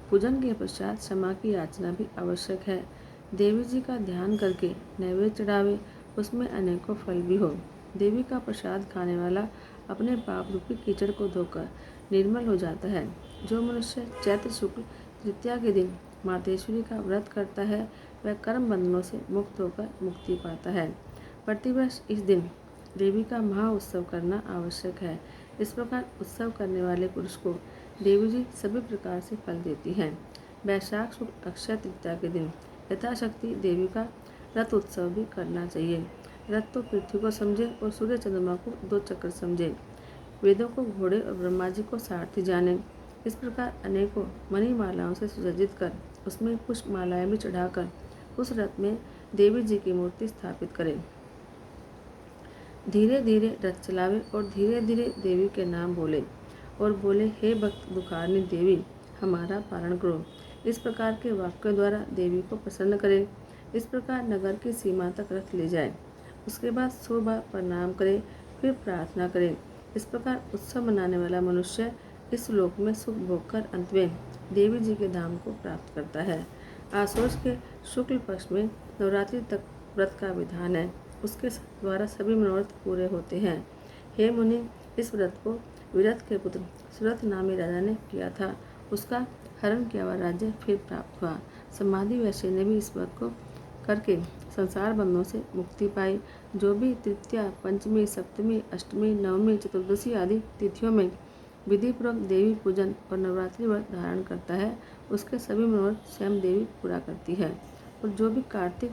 पूजन के पश्चात क्षमा की याचना भी आवश्यक है। देवी जी का ध्यान करके नैवेद्य चढ़ावे, उसमें अनेकों फल भी हो। देवी का प्रसाद खाने वाला अपने पाप रूपी कीचड़ को धोकर निर्मल हो जाता है। जो मनुष्य चैत्र शुक्ल तृतीया के दिन मातेश्वरी का व्रत करता है वह कर्म बंधनों से मुक्त होकर मुक्ति पाता है। प्रतिवर्ष इस दिन देवी का महा उत्सव करना आवश्यक है। इस प्रकार उत्सव करने वाले पुरुष को देवी जी सभी प्रकार से फल देती हैं। वैशाख शुक्ल अक्षय तृतीया के दिन यथाशक्ति देवी का रथ उत्सव भी करना चाहिए। रथ तो पृथ्वी को समझे और सूर्य चंद्रमा को 2 चक्र समझे। वेदों को घोड़े और ब्रह्मा जी को सारथी जाने। इस प्रकार अनेकों मणिमालाओं से सुसज्जित कर उसमें पुष्प मालाएं भी चढ़ाकर उस रथ में देवी जी की मूर्ति स्थापित करें। धीरे धीरे रथ चलावे और धीरे धीरे देवी के नाम बोले और बोले, हे भक्त दुखारनी देवी हमारा पारण करो। इस प्रकार के वाक्यों द्वारा देवी को प्रसन्न करे। इस प्रकार नगर की सीमा तक रथ ले जाए। उसके बाद 100 बार प्रणाम करे, फिर प्रार्थना करे। इस प्रकार उत्सव मनाने वाला मनुष्य इस लोक में सुख भोग कर अंत में देवी जी के धाम को प्राप्त करता है। आश्वेज के शुक्ल पक्ष में नवरात्रि तक व्रत का विधान है। उसके द्वारा सभी मनोरथ पूरे होते हैं। हे मुनि, इस व्रत को विरथ के पुत्र सुरथ नामी राजा ने किया था। उसका हरण किया हुआ राज्य फिर प्राप्त हुआ। समाधि वैश्य ने भी इस व्रत को करके संसार बंधनों से मुक्ति पाई। जो भी तृतीया, पंचमी, सप्तमी, अष्टमी, नवमी, चतुर्दशी आदि तिथियों में विधिपूर्वक देवी पूजन और नवरात्रि व्रत धारण करता है उसके सभी मनोरथ स्वयं देवी पूरा करती है। और जो भी कार्तिक,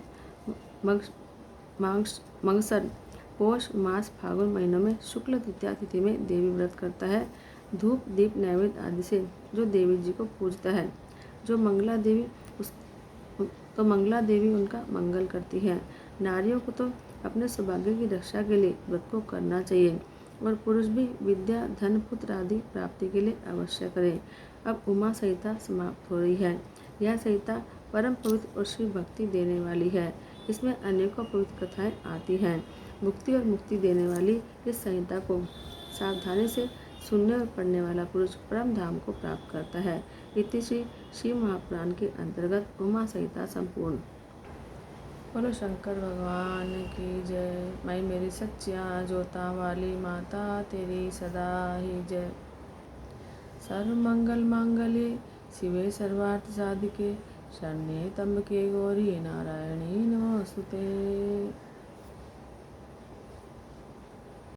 मंगसर, पौष मास, फागुन महीनों में शुक्ल तृतीया तिथि में देवी व्रत करता है, धूप, दीप, नैवेद्य आदि से जो देवी जी को पूजता है, मंगला देवी उनका मंगल करती है। नारियों को तो अपने सौभाग्य की रक्षा के लिए व्रत को करना चाहिए और पुरुष भी विद्या, धन, पुत्र आदि प्राप्ति के लिए अवश्य करे। अब उमा संहिता समाप्त हो रही है। यह संहिता परम पवित्र और शिव भक्ति देने वाली है। इसमें अनेकों पवित्र कथाएं आती हैं। मुक्ति और मुक्ति देने वाली इस संहिता को सावधानी से सुनने और पढ़ने वाला पुरुष परम धाम को प्राप्त करता है। इति श्री शिव महापुराण के अंतर्गत उमा संहिता संपूर्ण। बोलो शंकर भगवान की जय। मैं मेरी सच्चिया जोता वाली माता तेरी सदा ही जय। सर्व मंगल मांगल्ये शिवे सर्वार्थ साधिके शरण्ये त्र्यंबके गौरी नारायणी नमोस्तुते।